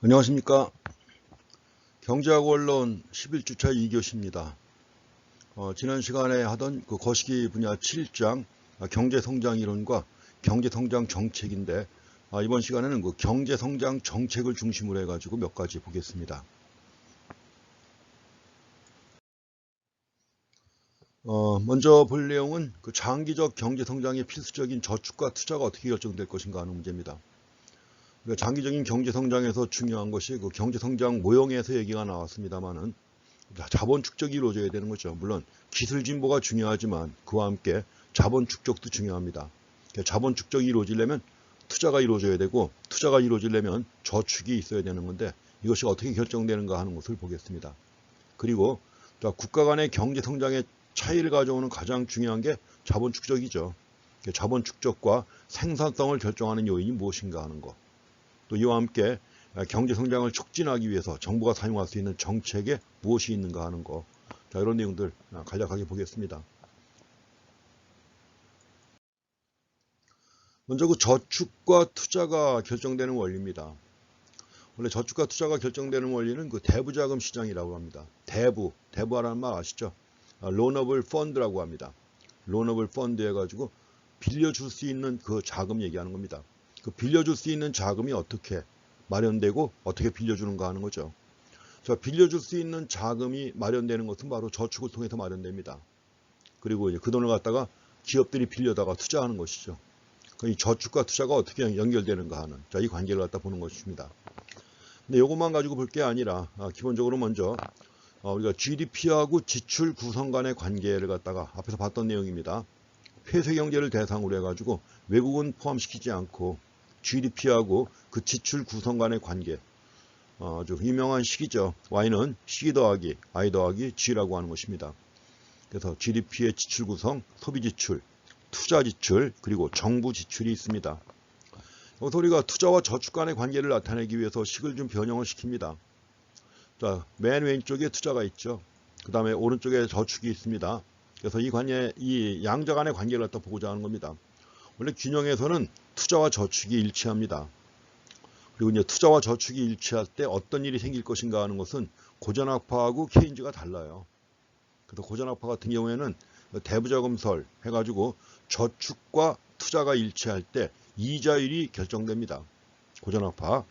안녕하십니까. 경제하고 언론 11주차 2교시입니다. 지난 시간에 하던 그 거시기 분야 7장 경제성장 이론과 경제성장 정책인데 이번 시간에는 그 경제성장 정책을 중심으로 해가지고 몇 가지 보겠습니다. 먼저 볼 내용은 그 장기적 경제성장의 필수적인 저축과 투자가 어떻게 결정될 것인가 하는 문제입니다. 그러니까 장기적인 경제성장에서 중요한 것이 그 경제성장 모형에서 얘기가 나왔습니다만은 자본 축적이 이루어져야 되는 거죠. 물론 기술 진보가 중요하지만 그와 함께 자본 축적도 중요합니다. 자본 축적이 이루어지려면 투자가 이루어져야 되고 투자가 이루어지려면 저축이 있어야 되는 건데 이것이 어떻게 결정되는가 하는 것을 보겠습니다. 그리고 국가 간의 경제 성장의 차이를 가져오는 가장 중요한 게 자본 축적이죠. 자본 축적과 생산성을 결정하는 요인이 무엇인가 하는 것. 또 이와 함께 경제 성장을 촉진하기 위해서 정부가 사용할 수 있는 정책에 무엇이 있는가 하는 거. 이런 내용들 간략하게 보겠습니다. 먼저 그 저축과 투자가 결정되는 원리입니다. 원래 저축과 투자가 결정되는 원리는 그 대부자금 시장이라고 합니다. 대부하라는 말 아시죠? 로너블 펀드라고 합니다. 로너블 펀드 해가지고 빌려줄 수 있는 그 자금 얘기하는 겁니다. 그 빌려줄 수 있는 자금이 어떻게 마련되고 어떻게 빌려주는가 하는 거죠. 빌려줄 수 있는 자금이 마련되는 것은 바로 저축을 통해서 마련됩니다. 그리고 이제 그 돈을 갖다가 기업들이 빌려다가 투자하는 것이죠. 이 저축과 투자가 어떻게 연결되는가 하는 이 관계를 갖다 보는 것입니다. 근데 이것만 가지고 볼 게 아니라 기본적으로 먼저 우리가 GDP하고 지출 구성 간의 관계를 갖다가 앞에서 봤던 내용입니다. 폐쇄 경제를 대상으로 해가지고 외국은 포함시키지 않고 GDP하고 그 지출 구성 간의 관계, 아주 유명한 식이죠. Y는 C 더하기 I 더하기 G라고 하는 것입니다. 그래서 GDP의 지출 구성, 소비 지출, 투자 지출, 그리고 정부 지출이 있습니다. 여기서 우리가 투자와 저축 간의 관계를 나타내기 위해서 식을 좀 변형을 시킵니다. 자, 맨 왼쪽에 투자가 있죠. 그 다음에 오른쪽에 저축이 있습니다. 그래서 이 양자 간의 관계를 갖다 보고자 하는 겁니다. 원래 균형에서는 투자와 저축이 일치합니다. 그리고 이제 투자와 저축이 일치할 때 어떤 일이 생길 것인가 하는 것은 고전학파하고 케인즈가 달라요. 그래서 고전학파 같은 경우에는 대부자금설 해가지고 저축과 투자가 일치할 때 이자율이 결정됩니다. 고전학파.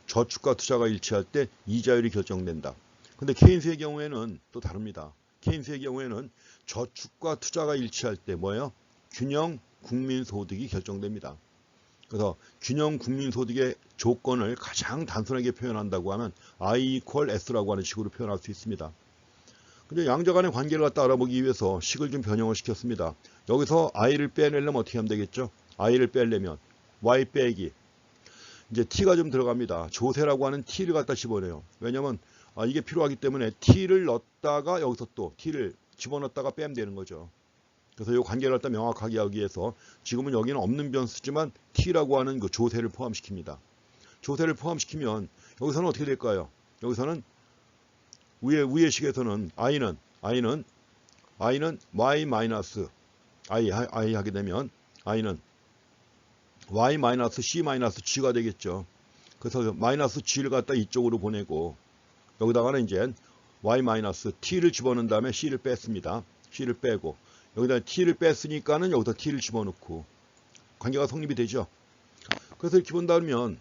저축과 투자가 일치할 때 이자율이 결정된다. 근데 케인스의 경우에는 또 다릅니다. 케인스의 경우에는 저축과 투자가 일치할 때 뭐예요? 균형 국민소득이 결정됩니다. 그래서 균형 국민소득의 조건을 가장 단순하게 표현한다고 하면 I equal S라고 하는 식으로 표현할 수 있습니다. 근데 양자 간의 관계를 갖다 알아보기 위해서 식을 좀 변형을 시켰습니다. 여기서 I를 빼내려면 어떻게 하면 되겠죠? I를 빼려면 Y 빼기. 이제 T가 좀 들어갑니다. 조세라고 하는 T를 갖다 집어내요. 왜냐면 이게 필요하기 때문에 T를 넣었다가 여기서 또 T를 집어넣었다가 빼면 되는 거죠. 그래서 이 관계를 갖다 명확하게 하기 위해서 지금은 여기는 없는 변수지만 T라고 하는 그 조세를 포함시킵니다. 조세를 포함시키면 여기서는 어떻게 될까요? 여기서는 위의 식에서는 I는 Y 마이너스 I 하게 되면 I는 Y 마이너스 C 마이너스 G가 되겠죠. 그래서 마이너스 G를 갖다 이쪽으로 보내고 여기다가는 이제 Y 마이너스 T를 집어넣은 다음에 C를 뺐습니다. C를 빼고 여기다 T를 뺐으니까는 여기다 T를 집어넣고 관계가 성립이 되죠. 그래서 이렇게 본다면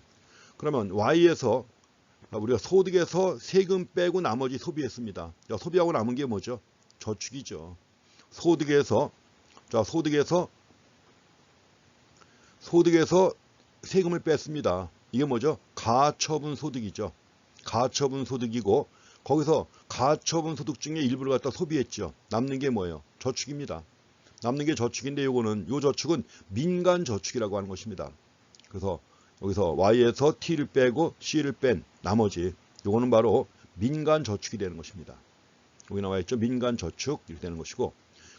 그러면 Y에서 우리가 소득에서 세금 빼고 나머지 소비했습니다. 소비하고 남은 게 뭐죠? 저축이죠. 소득에서 세금을 뺐습니다. 이게 뭐죠? 가처분 소득이죠. 가처분 소득이고 거기서 가처분 소득 중에 일부를 갖다 소비했죠. 남는 게 뭐예요? 저축입니다. 남는 게 저축인데 요 저축은 민간 저축이라고 하는 것입니다. 그래서 여기서 Y에서 T를 빼고 C를 뺀 나머지 요거는 바로 민간 저축이 되는 것입니다. 여기 나와 있죠. 민간 저축 이렇게 되는 것이고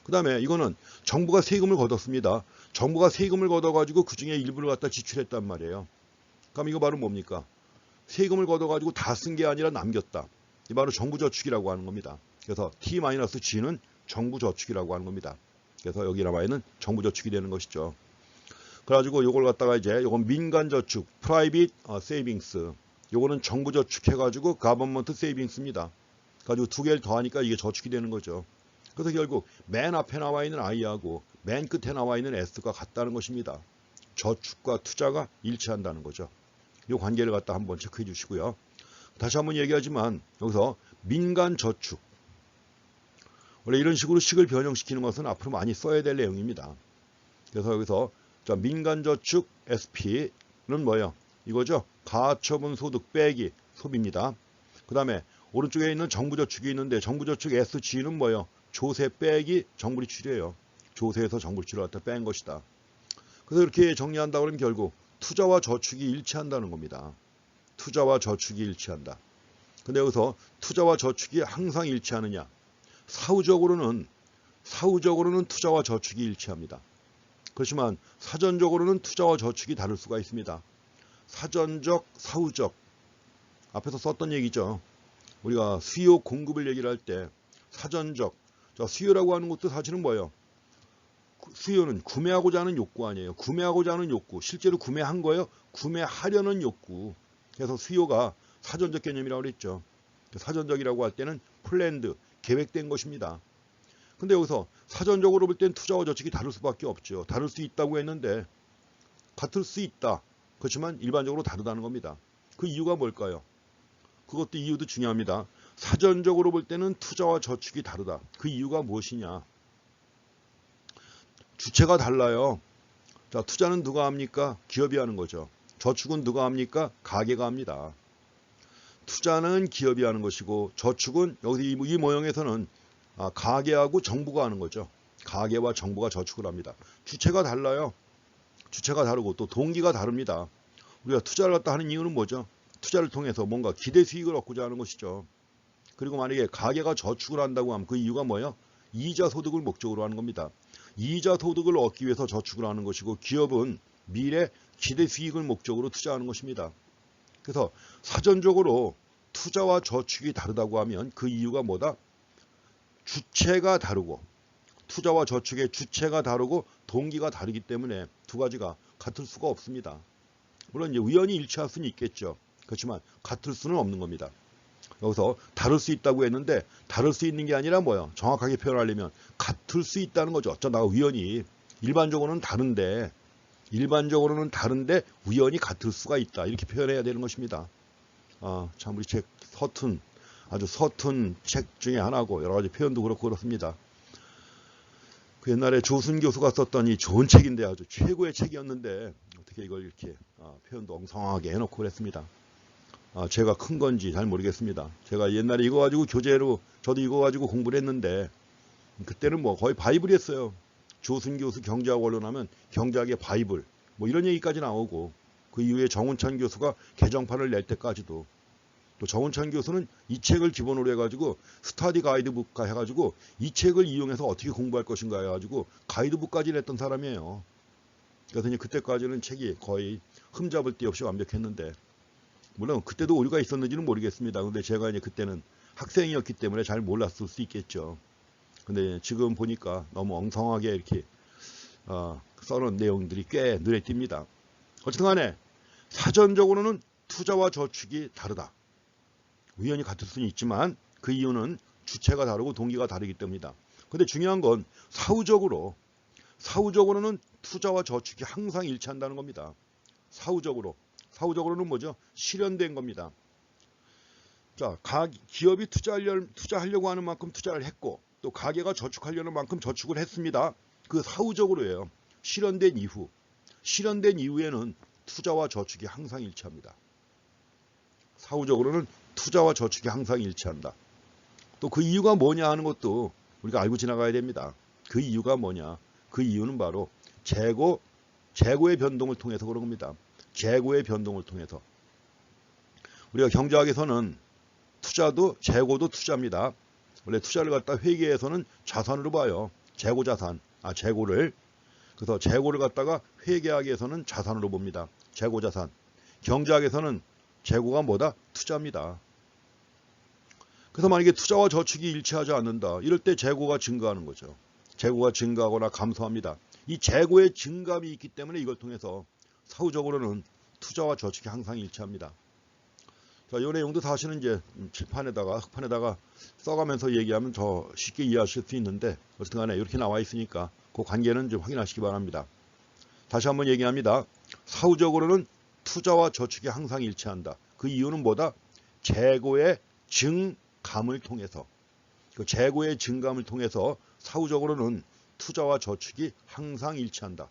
그 다음에 이거는 정부가 세금을 걷었습니다. 정부가 세금을 걷어가지고 그 중에 일부를 갖다 지출했단 말이에요. 그럼 이거 바로 뭡니까? 세금을 걷어가지고 다 쓴 게 아니라 남겼다. 이 바로 정부 저축이라고 하는 겁니다. 그래서 T-G는 정부 저축이라고 하는 겁니다. 그래서 여기 나와 있는 정부 저축이 되는 것이죠. 그래가지고 요걸 갖다가 이제 요건 민간 저축, private savings. 요거는 정부 저축해가지고 가버먼트 세이빙스입니다. 가지고 두 개를 더하니까 이게 저축이 되는 거죠. 그래서 결국 맨 앞에 나와 있는 I하고 맨 끝에 나와 있는 S가 같다는 것입니다. 저축과 투자가 일치한다는 거죠. 이 관계를 갖다 한번 체크해 주시고요. 다시 한번 얘기하지만 여기서 민간 저축, 원래 이런 식으로 식을 변형시키는 것은 앞으로 많이 써야 될 내용입니다. 그래서 여기서 자, 민간 저축 SP는 뭐예요? 이거죠. 가처분 소득 빼기 소비입니다. 그 다음에 오른쪽에 있는 정부 저축이 있는데 정부 저축 SG는 뭐예요? 조세 빼기 정부리 출이에요. 조세에서 정부리 출을 갖다 뺀 것이다. 그래서 이렇게 정리한다 그러면 결국 투자와 저축이 일치한다는 겁니다. 투자와 저축이 일치한다. 근데 여기서 투자와 저축이 항상 일치하느냐? 사후적으로는 투자와 저축이 일치합니다. 그렇지만 사전적으로는 투자와 저축이 다를 수가 있습니다. 사전적, 사후적. 앞에서 썼던 얘기죠. 우리가 수요 공급을 얘기를 할 때 사전적. 자, 수요라고 하는 것도 사실은 뭐예요? 수요는 구매하고자 하는 욕구 아니에요. 구매하고자 하는 욕구. 실제로 구매한 거예요. 구매하려는 욕구. 그래서 수요가 사전적 개념이라고 그랬죠. 사전적이라고 할 때는 플랜드, 계획된 것입니다. 근데 여기서 사전적으로 볼 땐 투자와 저축이 다를 수밖에 없죠. 다를 수 있다고 했는데 같을 수 있다. 그렇지만 일반적으로 다르다는 겁니다. 그 이유가 뭘까요? 그것도 이유도 중요합니다. 사전적으로 볼 때는 투자와 저축이 다르다. 그 이유가 무엇이냐? 주체가 달라요. 자, 투자는 누가 합니까? 기업이 하는 거죠. 저축은 누가 합니까? 가게가 합니다. 투자는 기업이 하는 것이고 저축은 여기 이 모형에서는 가게하고 정부가 하는 거죠. 가게와 정부가 저축을 합니다. 주체가 달라요. 주체가 다르고 또 동기가 다릅니다. 우리가 투자를 갖다 하는 이유는 뭐죠? 투자를 통해서 뭔가 기대 수익을 얻고자 하는 것이죠. 그리고 만약에 가게가 저축을 한다고 하면 그 이유가 뭐예요? 이자 소득을 목적으로 하는 겁니다. 이자 소득을 얻기 위해서 저축을 하는 것이고 기업은 미래 기대 수익을 목적으로 투자하는 것입니다. 그래서 사전적으로 투자와 저축이 다르다고 하면 그 이유가 뭐다? 주체가 다르고 투자와 저축의 주체가 다르고 동기가 다르기 때문에 두 가지가 같을 수가 없습니다. 물론 이제 우연히 일치할 수는 있겠죠. 그렇지만 같을 수는 없는 겁니다. 여기서 다를 수 있다고 했는데 다를 수 있는 게 아니라 뭐예요? 정확하게 표현하려면 같을 수 있다는 거죠. 어쩌다가 우연히 일반적으로는 다른데 우연히 같을 수가 있다. 이렇게 표현해야 되는 것입니다. 참 우리 책 아주 서툰 책 중에 하나고 여러 가지 표현도 그렇고 그렇습니다. 그 옛날에 조순 교수가 썼던 이 좋은 책인데 아주 최고의 책이었는데 어떻게 이걸 이렇게 표현도 엉성하게 해놓고 그랬습니다. 제가 큰 건지 잘 모르겠습니다. 제가 옛날에 이거 가지고 교재로 저도 이거 가지고 공부를 했는데 그때는 뭐 거의 바이블이었어요. 조순 교수 경제학 원론하면 경제학의 바이블 뭐 이런 얘기까지 나오고 그 이후에 정운찬 교수가 개정판을 낼 때까지도 또 정운찬 교수는 이 책을 기본으로 해가지고 스터디 가이드북 해가지고 이 책을 이용해서 어떻게 공부할 것인가 해가지고 가이드북까지 냈던 사람이에요. 그래서 이제 그때까지는 책이 거의 흠잡을 데 없이 완벽했는데 물론 그때도 오류가 있었는지는 모르겠습니다. 근데 제가 이제 그때는 학생이었기 때문에 잘 몰랐을 수 있겠죠. 근데 지금 보니까 너무 엉성하게 이렇게 써놓은 내용들이 꽤 눈에 띕니다. 어쨌든 간에 사전적으로는 투자와 저축이 다르다. 우연히 같을 수는 있지만 그 이유는 주체가 다르고 동기가 다르기 때문이다. 근데 중요한 건 사후적으로는 투자와 저축이 항상 일치한다는 겁니다. 사후적으로는 뭐죠? 실현된 겁니다. 자, 기업이 투자하려고 하는 만큼 투자를 했고 또 가게가 저축하려는 만큼 저축을 했습니다. 그 사후적으로예요. 실현된 이후에는 투자와 저축이 항상 일치합니다. 사후적으로는 투자와 저축이 항상 일치한다. 또 그 이유가 뭐냐 하는 것도 우리가 알고 지나가야 됩니다. 그 이유가 뭐냐? 그 이유는 바로 재고의 변동을 통해서 그런 겁니다. 재고의 변동을 통해서. 우리가 경제학에서는 투자도 재고도 투자입니다. 원래 투자를 갖다 회계에서는 자산으로 봐요. 재고를. 그래서 재고를 갖다가 회계학에서는 자산으로 봅니다. 재고자산. 경제학에서는 재고가 뭐다? 투자입니다. 그래서 만약에 투자와 저축이 일치하지 않는다. 이럴 때 재고가 증가하는 거죠. 재고가 증가하거나 감소합니다. 이 재고의 증감이 있기 때문에 이걸 통해서 사후적으로는 투자와 저축이 항상 일치합니다. 자, 이 내용도 사실은 이제 칠판에다가 흑판에다가 써가면서 얘기하면 더 쉽게 이해하실 수 있는데 어쨌든 간에 이렇게 나와 있으니까 그 관계는 좀 확인하시기 바랍니다. 다시 한번 얘기합니다. 사후적으로는 투자와 저축이 항상 일치한다. 그 이유는 뭐다? 재고의 증감을 통해서, 그 재고의 증감을 통해서 사후적으로는 투자와 저축이 항상 일치한다.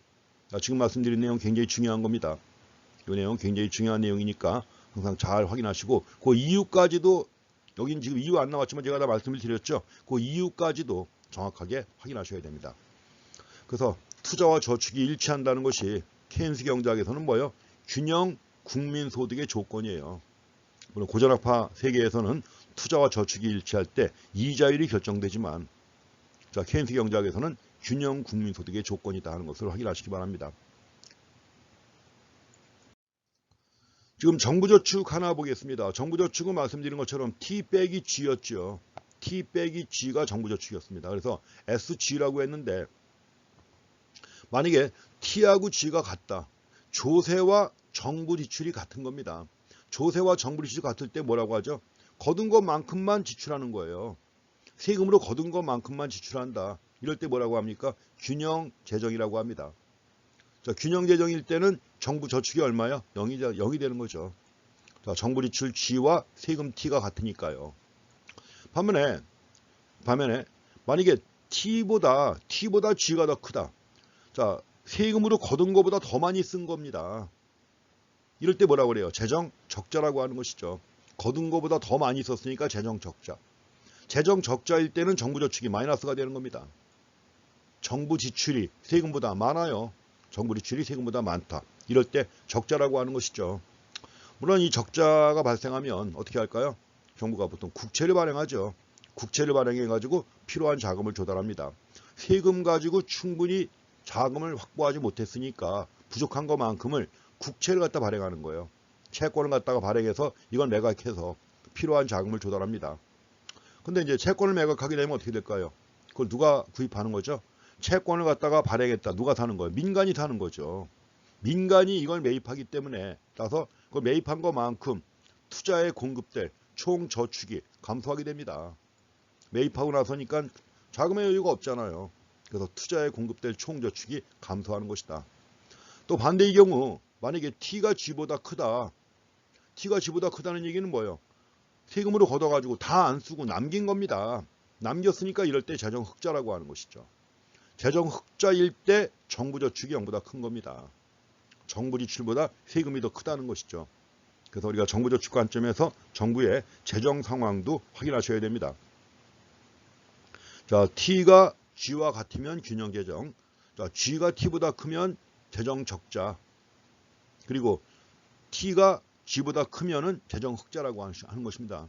지금 말씀드린 내용 굉장히 중요한 겁니다. 이 내용 굉장히 중요한 내용이니까 항상 잘 확인하시고 그 이유까지도, 여긴 지금 이유 안 나왔지만 제가 다 말씀을 드렸죠. 그 이유까지도 정확하게 확인하셔야 됩니다. 그래서 투자와 저축이 일치한다는 것이 케인스 경제학에서는 뭐예요? 균형 국민소득의 조건이에요. 물론 고전학파 세계에서는 투자와 저축이 일치할 때 이자율이 결정되지만, 자, 케인스 경제학에서는 균형 국민소득의 조건이다 하는 것을 확인하시기 바랍니다. 지금 정부저축 하나 보겠습니다. 정부저축은 말씀드린 것처럼 T 빼기 G였죠. T 빼기 G가 정부저축이었습니다. 그래서 SG라고 했는데 만약에 T하고 G가 같다. 조세와 정부 지출이 같은 겁니다. 조세와 정부 지출이 같을 때 뭐라고 하죠? 거둔 것만큼만 지출하는 거예요. 세금으로 거둔 것만큼만 지출한다. 이럴 때 뭐라고 합니까? 균형 재정이라고 합니다. 자, 균형 재정일 때는 정부 저축이 얼마야? 0이 되는 거죠. 자, 정부 지출 G와 세금 T가 같으니까요. 반면에 만약에 T보다 G가 더 크다. 자, 세금으로 거둔 것보다 더 많이 쓴 겁니다. 이럴 때 뭐라고 그래요? 재정 적자라고 하는 것이죠. 거둔 것보다 더 많이 썼으니까 재정 적자. 재정 적자일 때는 정부 저축이 마이너스가 되는 겁니다. 정부 지출이 세금보다 많아요. 정부 지출이 세금보다 많다. 이럴 때 적자라고 하는 것이죠. 물론 이 적자가 발생하면 어떻게 할까요? 정부가 보통 국채를 발행하죠. 국채를 발행해가지고 필요한 자금을 조달합니다. 세금 가지고 충분히 자금을 확보하지 못했으니까 부족한 것만큼을 국채를 갖다 발행하는 거예요. 채권을 갖다가 발행해서 이건 매각해서 필요한 자금을 조달합니다. 근데 이제 채권을 매각하게 되면 어떻게 될까요? 그걸 누가 구입하는 거죠? 채권을 갖다가 발행했다. 누가 사는 거예요? 민간이 사는 거죠. 민간이 이걸 매입하기 때문에 따라서 그 매입한 것만큼 투자에 공급될 총 저축이 감소하게 됩니다. 매입하고 나서니까 자금의 여유가 없잖아요. 그래서 투자에 공급될 총 저축이 감소하는 것이다. 또 반대의 경우 만약에 T가 G보다 크다. T가 G보다 크다는 얘기는 뭐예요? 세금으로 걷어가지고 다 안 쓰고 남긴 겁니다. 남겼으니까 이럴 때 재정 흑자라고 하는 것이죠. 재정 흑자일 때 정부 저축이 0보다 큰 겁니다. 정부 지출보다 세금이 더 크다는 것이죠. 그래서 우리가 정부 저축 관점에서 정부의 재정 상황도 확인하셔야 됩니다. 자, T가 G와 같으면 균형 재정. 자, G가 T보다 크면 재정 적자. 그리고 T가 G보다 크면은 재정 흑자라고 하는 것입니다.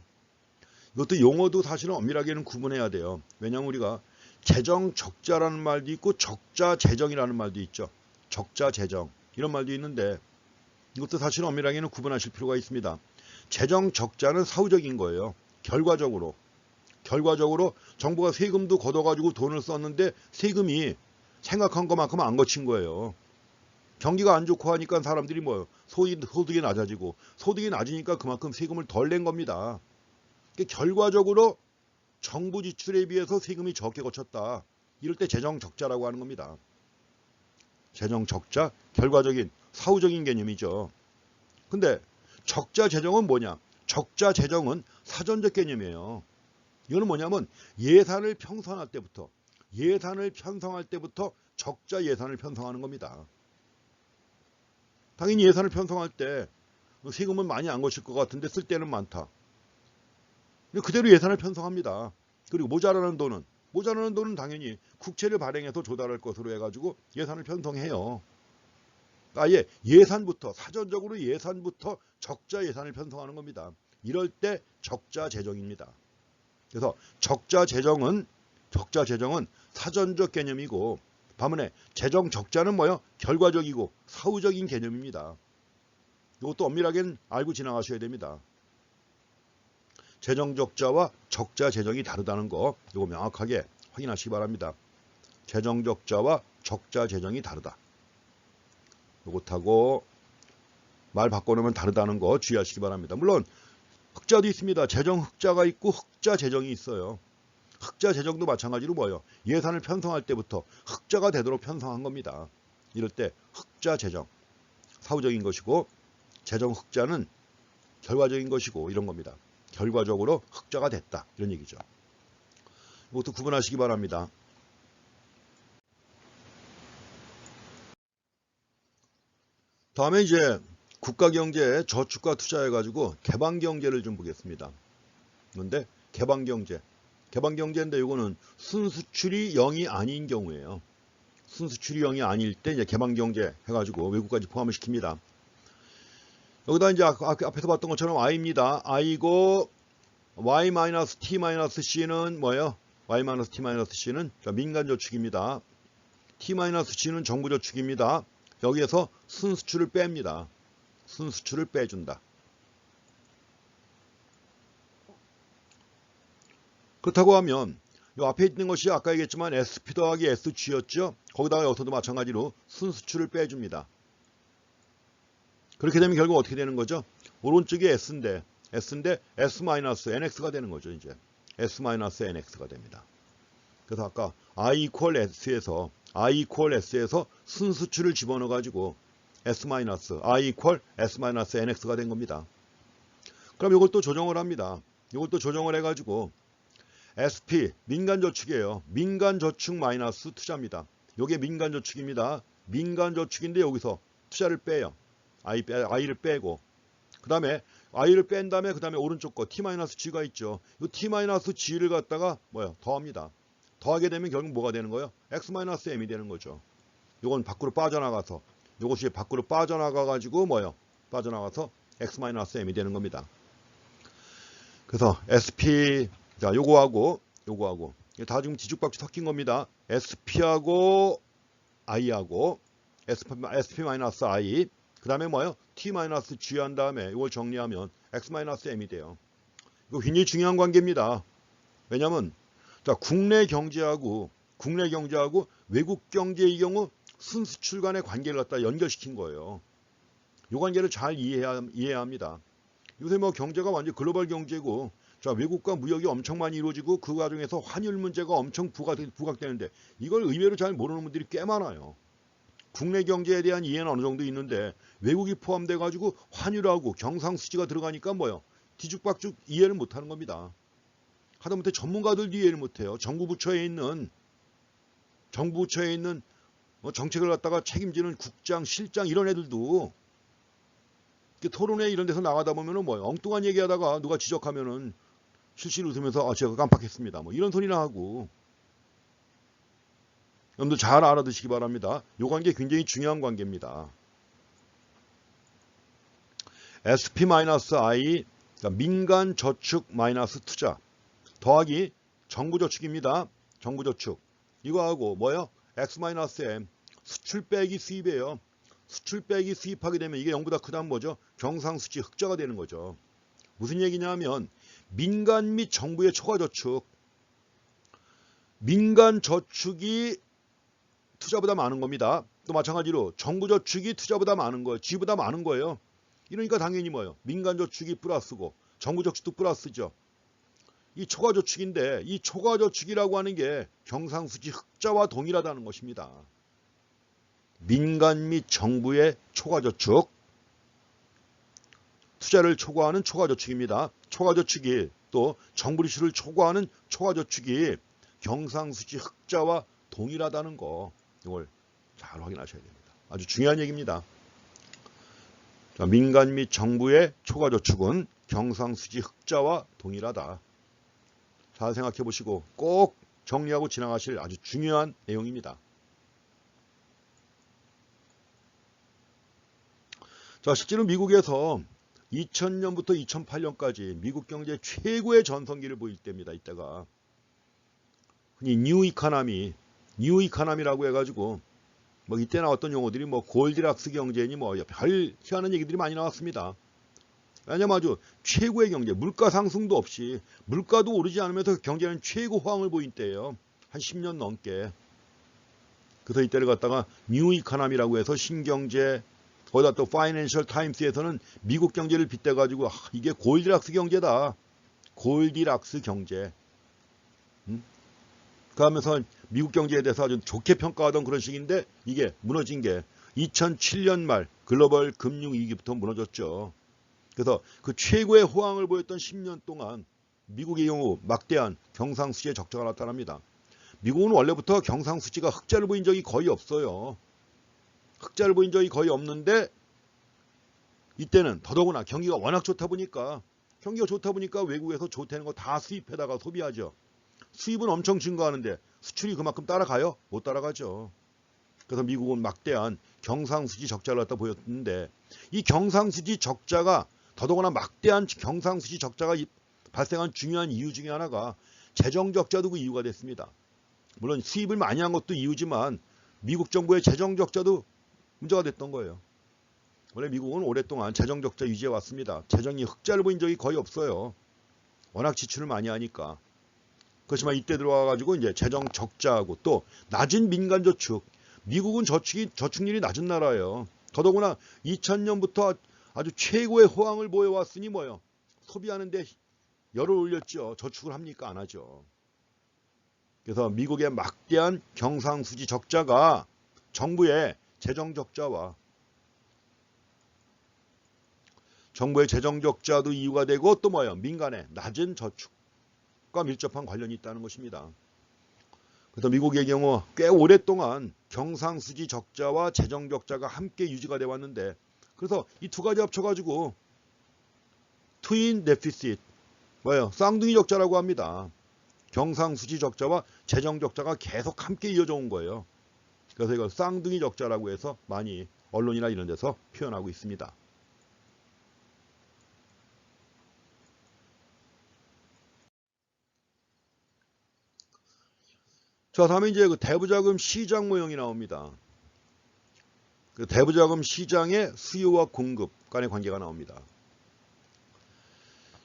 이것도 용어도 사실은 엄밀하게는 구분해야 돼요. 왜냐하면 우리가 재정 적자라는 말도 있고 적자 재정이라는 말도 있죠. 적자 재정 이런 말도 있는데 이것도 사실은 엄밀하게는 구분하실 필요가 있습니다. 재정 적자는 사후적인 거예요. 결과적으로 정부가 세금도 걷어가지고 돈을 썼는데 세금이 생각한 것만큼 안 거친 거예요. 경기가 안 좋고 하니까 사람들이 뭐예요? 소득이 낮아지고 소득이 낮으니까 그만큼 세금을 덜 낸 겁니다. 결과적으로 정부 지출에 비해서 세금이 적게 거쳤다. 이럴 때 재정 적자라고 하는 겁니다. 재정 적자, 결과적인 사후적인 개념이죠. 근데 적자 재정은 뭐냐? 적자 재정은 사전적 개념이에요. 이거는 뭐냐면 예산을 편성할 때부터 적자 예산을 편성하는 겁니다. 당연히 예산을 편성할 때 세금은 많이 안 거칠 것 같은데 쓸 때는 많다. 그대로 예산을 편성합니다. 그리고 모자라는 돈은 당연히 국채를 발행해서 조달할 것으로 해가지고 예산을 편성해요. 아예 사전적으로 예산부터 적자 예산을 편성하는 겁니다. 이럴 때 적자 재정입니다. 그래서 적자 재정은 사전적 개념이고 반면에 재정 적자는 뭐예요? 결과적이고 사후적인 개념입니다. 이것도 엄밀하게 알고 지나가셔야 됩니다. 재정 적자와 적자 재정이 다르다는 거 이거 명확하게 확인하시기 바랍니다. 재정 적자와 적자 재정이 다르다. 이것하고 말 바꿔놓으면 다르다는 거 주의하시기 바랍니다. 물론 흑자도 있습니다. 재정 흑자가 있고 흑자 재정이 있어요. 흑자 재정도 마찬가지로 뭐예요? 예산을 편성할 때부터 흑자가 되도록 편성한 겁니다. 이럴 때 흑자 재정, 사후적인 것이고 재정 흑자는 결과적인 것이고 이런 겁니다. 결과적으로 흑자가 됐다. 이런 얘기죠. 이것도 구분하시기 바랍니다. 다음에 이제 국가경제 저축과 투자해가지고 개방경제를 좀 보겠습니다. 그런데 개방경제인데 이거는 순수출이 0이 아닌 경우에요. 순수출이 0이 아닐 때 이제 개방경제 해가지고 외국까지 포함을 시킵니다. 여기다 이제 앞에서 봤던 것처럼 I입니다. I고 Y-T-C는 뭐예요? Y-T-C는 민간저축입니다. T-C는 정부저축입니다. 여기에서 순수출을 뺍니다. 순수출을 빼준다. 그렇다고 하면 이 앞에 있는 것이 아까 얘기했지만 SP 더하기 SG였죠. 거기다가 여기서도 마찬가지로 순수출을 빼줍니다. 그렇게 되면 결국 어떻게 되는 거죠? 오른쪽이 S인데 S-NX가 되는 거죠. 이제 S-NX가 됩니다. 그래서 아까 I equal S에서 순수출을 집어넣어 가지고 I equal S-NX가 된 겁니다. 그럼 이걸 또 조정을 합니다. 이걸 또 조정을 해가지고 SP 민간저축이에요. 민간저축 마이너스 투자입니다. 이게 민간저축입니다. 민간저축인데 여기서 투자를 빼요. I를 빼고 그 다음에 I를 뺀 다음에 그 다음에 오른쪽 거 T-G가 있죠. 이 T-G를 갖다가 더합니다. 더하게 되면 결국 뭐가 되는 거예요? X-M이 되는 거죠. 이건 밖으로 빠져나가서 이것이 밖으로 빠져나가가지고 빠져나가서 X-M이 되는 겁니다. 그래서 SP 자 요거하고 다 지금 뒤죽박죽 섞인 겁니다. SP하고 I하고 SP-I 그 다음에 T-G 한 다음에 이걸 정리하면 X-M이 돼요. 이거 굉장히 중요한 관계입니다. 왜냐하면 자 국내 경제하고 외국 경제의 경우 순수출 간의 관계를 갖다 연결시킨 거예요. 이 관계를 잘 이해해야 합니다. 요새 경제가 완전 글로벌 경제고 자 외국과 무역이 엄청 많이 이루어지고 그 과정에서 환율 문제가 엄청 부각되는데 이걸 의외로 잘 모르는 분들이 꽤 많아요. 국내 경제에 대한 이해는 어느 정도 있는데 외국이 포함돼 가지고 환율하고 경상수지가 들어가니까 뒤죽박죽 이해를 못하는 겁니다. 하다못해 전문가들도 이해를 못해요. 정부 부처에 있는 정책을 갖다가 책임지는 국장, 실장 이런 애들도 토론회 이런 데서 나가다 보면은 엉뚱한 얘기하다가 누가 지적하면은 실실 웃으면서 제가 깜빡했습니다. 이런 소리나 하고. 여러분들 잘 알아두시기 바랍니다. 이 관계 굉장히 중요한 관계입니다. SP-I 민간 저축 마이너스 투자 더하기 정부저축입니다. 정부저축 이거하고 X-M 수출 빼기 수입이에요. 수출 빼기 수입하게 되면 이게 0보다 크다면 뭐죠? 경상수지 흑자가 되는 거죠. 무슨 얘기냐면 민간 및 정부의 초과저축 민간 저축이 투자보다 많은 겁니다. 또 마찬가지로 정부저축이 투자보다 많은 거예요. 지보다 많은 거예요. 이러니까 당연히 민간저축이 플러스고 정부저축도 플러스죠. 이 초과저축인데 이 초과저축이라고 하는 게 경상수지 흑자와 동일하다는 것입니다. 민간 및 정부의 초과저축 투자를 초과하는 초과저축입니다. 초과저축이 또 정부 리수를 초과하는 초과저축이 경상수지 흑자와 동일하다는 거 이걸 잘 확인하셔야 됩니다. 아주 중요한 얘기입니다. 자, 민간 및 정부의 초과저축은 경상수지 흑자와 동일하다. 잘 생각해 보시고 꼭 정리하고 지나가실 아주 중요한 내용입니다. 자, 실제로 미국에서 2000년부터 2008년까지 미국 경제 최고의 전성기를 보일 때입니다. 이때가 흔히 뉴 이카노미라고 해가지고 이때 나왔던 용어들이 골디락스 경제니 별 희한한 얘기들이 많이 나왔습니다. 왜냐면 아주 최고의 경제, 물가 상승도 없이 물가도 오르지 않으면서 경제는 최고 호황을 보인 때예요. 한 10년 넘게. 그래서 이때를 갖다가 뉴 이카노미라고 해서 신경제, 거기다 또 파이낸셜 타임스에서는 미국 경제를 빗대가지고 이게 골디락스 경제다. 골디락스 경제. 그러면서 미국 경제에 대해서 아주 좋게 평가하던 그런 식인데 이게 무너진 게 2007년 말 글로벌 금융위기부터 무너졌죠. 그래서 그 최고의 호황을 보였던 10년 동안 미국의 경우 막대한 경상수지의 적자가 나타납니다. 미국은 원래부터 경상수지가 흑자를 보인 적이 거의 없어요. 흑자를 보인 적이 거의 없는데 이때는 더더구나 경기가 워낙 좋다 보니까 외국에서 좋다는 거 다 수입해다가 소비하죠. 수입은 엄청 증가하는데 수출이 그만큼 따라가요? 못 따라가죠. 그래서 미국은 막대한 경상수지 적자를 갖다 보였는데 이 경상수지 적자가 더더구나 막대한 경상수지 적자가 발생한 중요한 이유 중에 하나가 재정적자도 그 이유가 됐습니다. 물론 수입을 많이 한 것도 이유지만 미국 정부의 재정적자도 문제가 됐던 거예요. 원래 미국은 오랫동안 재정적자 유지해 왔습니다. 재정이 흑자를 보인 적이 거의 없어요. 워낙 지출을 많이 하니까. 그렇지만 이때 들어와가지고 이제 재정 적자하고 또 낮은 민간 저축. 미국은 저축률이 낮은 나라예요. 더더구나 2000년부터 아주 최고의 호황을 보여왔으니 뭐예요? 소비하는데 열을 올렸죠. 저축을 합니까? 안 하죠. 그래서 미국의 막대한 경상수지 적자가 정부의 재정 적자와 정부의 재정 적자도 이유가 되고 또 뭐예요? 민간의 낮은 저축과 밀접한 관련이 있다는 것입니다. 그래서 미국의 경우 꽤 오랫동안 경상수지 적자와 재정 적자가 함께 유지가 되어 왔는데 그래서 이 두 가지 합쳐가지고 트윈 데피시트 뭐예요? 쌍둥이 적자라고 합니다. 경상수지 적자와 재정 적자가 계속 함께 이어져 온 거예요. 그래서 이걸 쌍둥이 적자라고 해서 많이 언론이나 이런 데서 표현하고 있습니다. 자, 다음에 이제 그 대부자금 시장 모형이 나옵니다. 그 대부자금 시장의 수요와 공급 간의 관계가 나옵니다.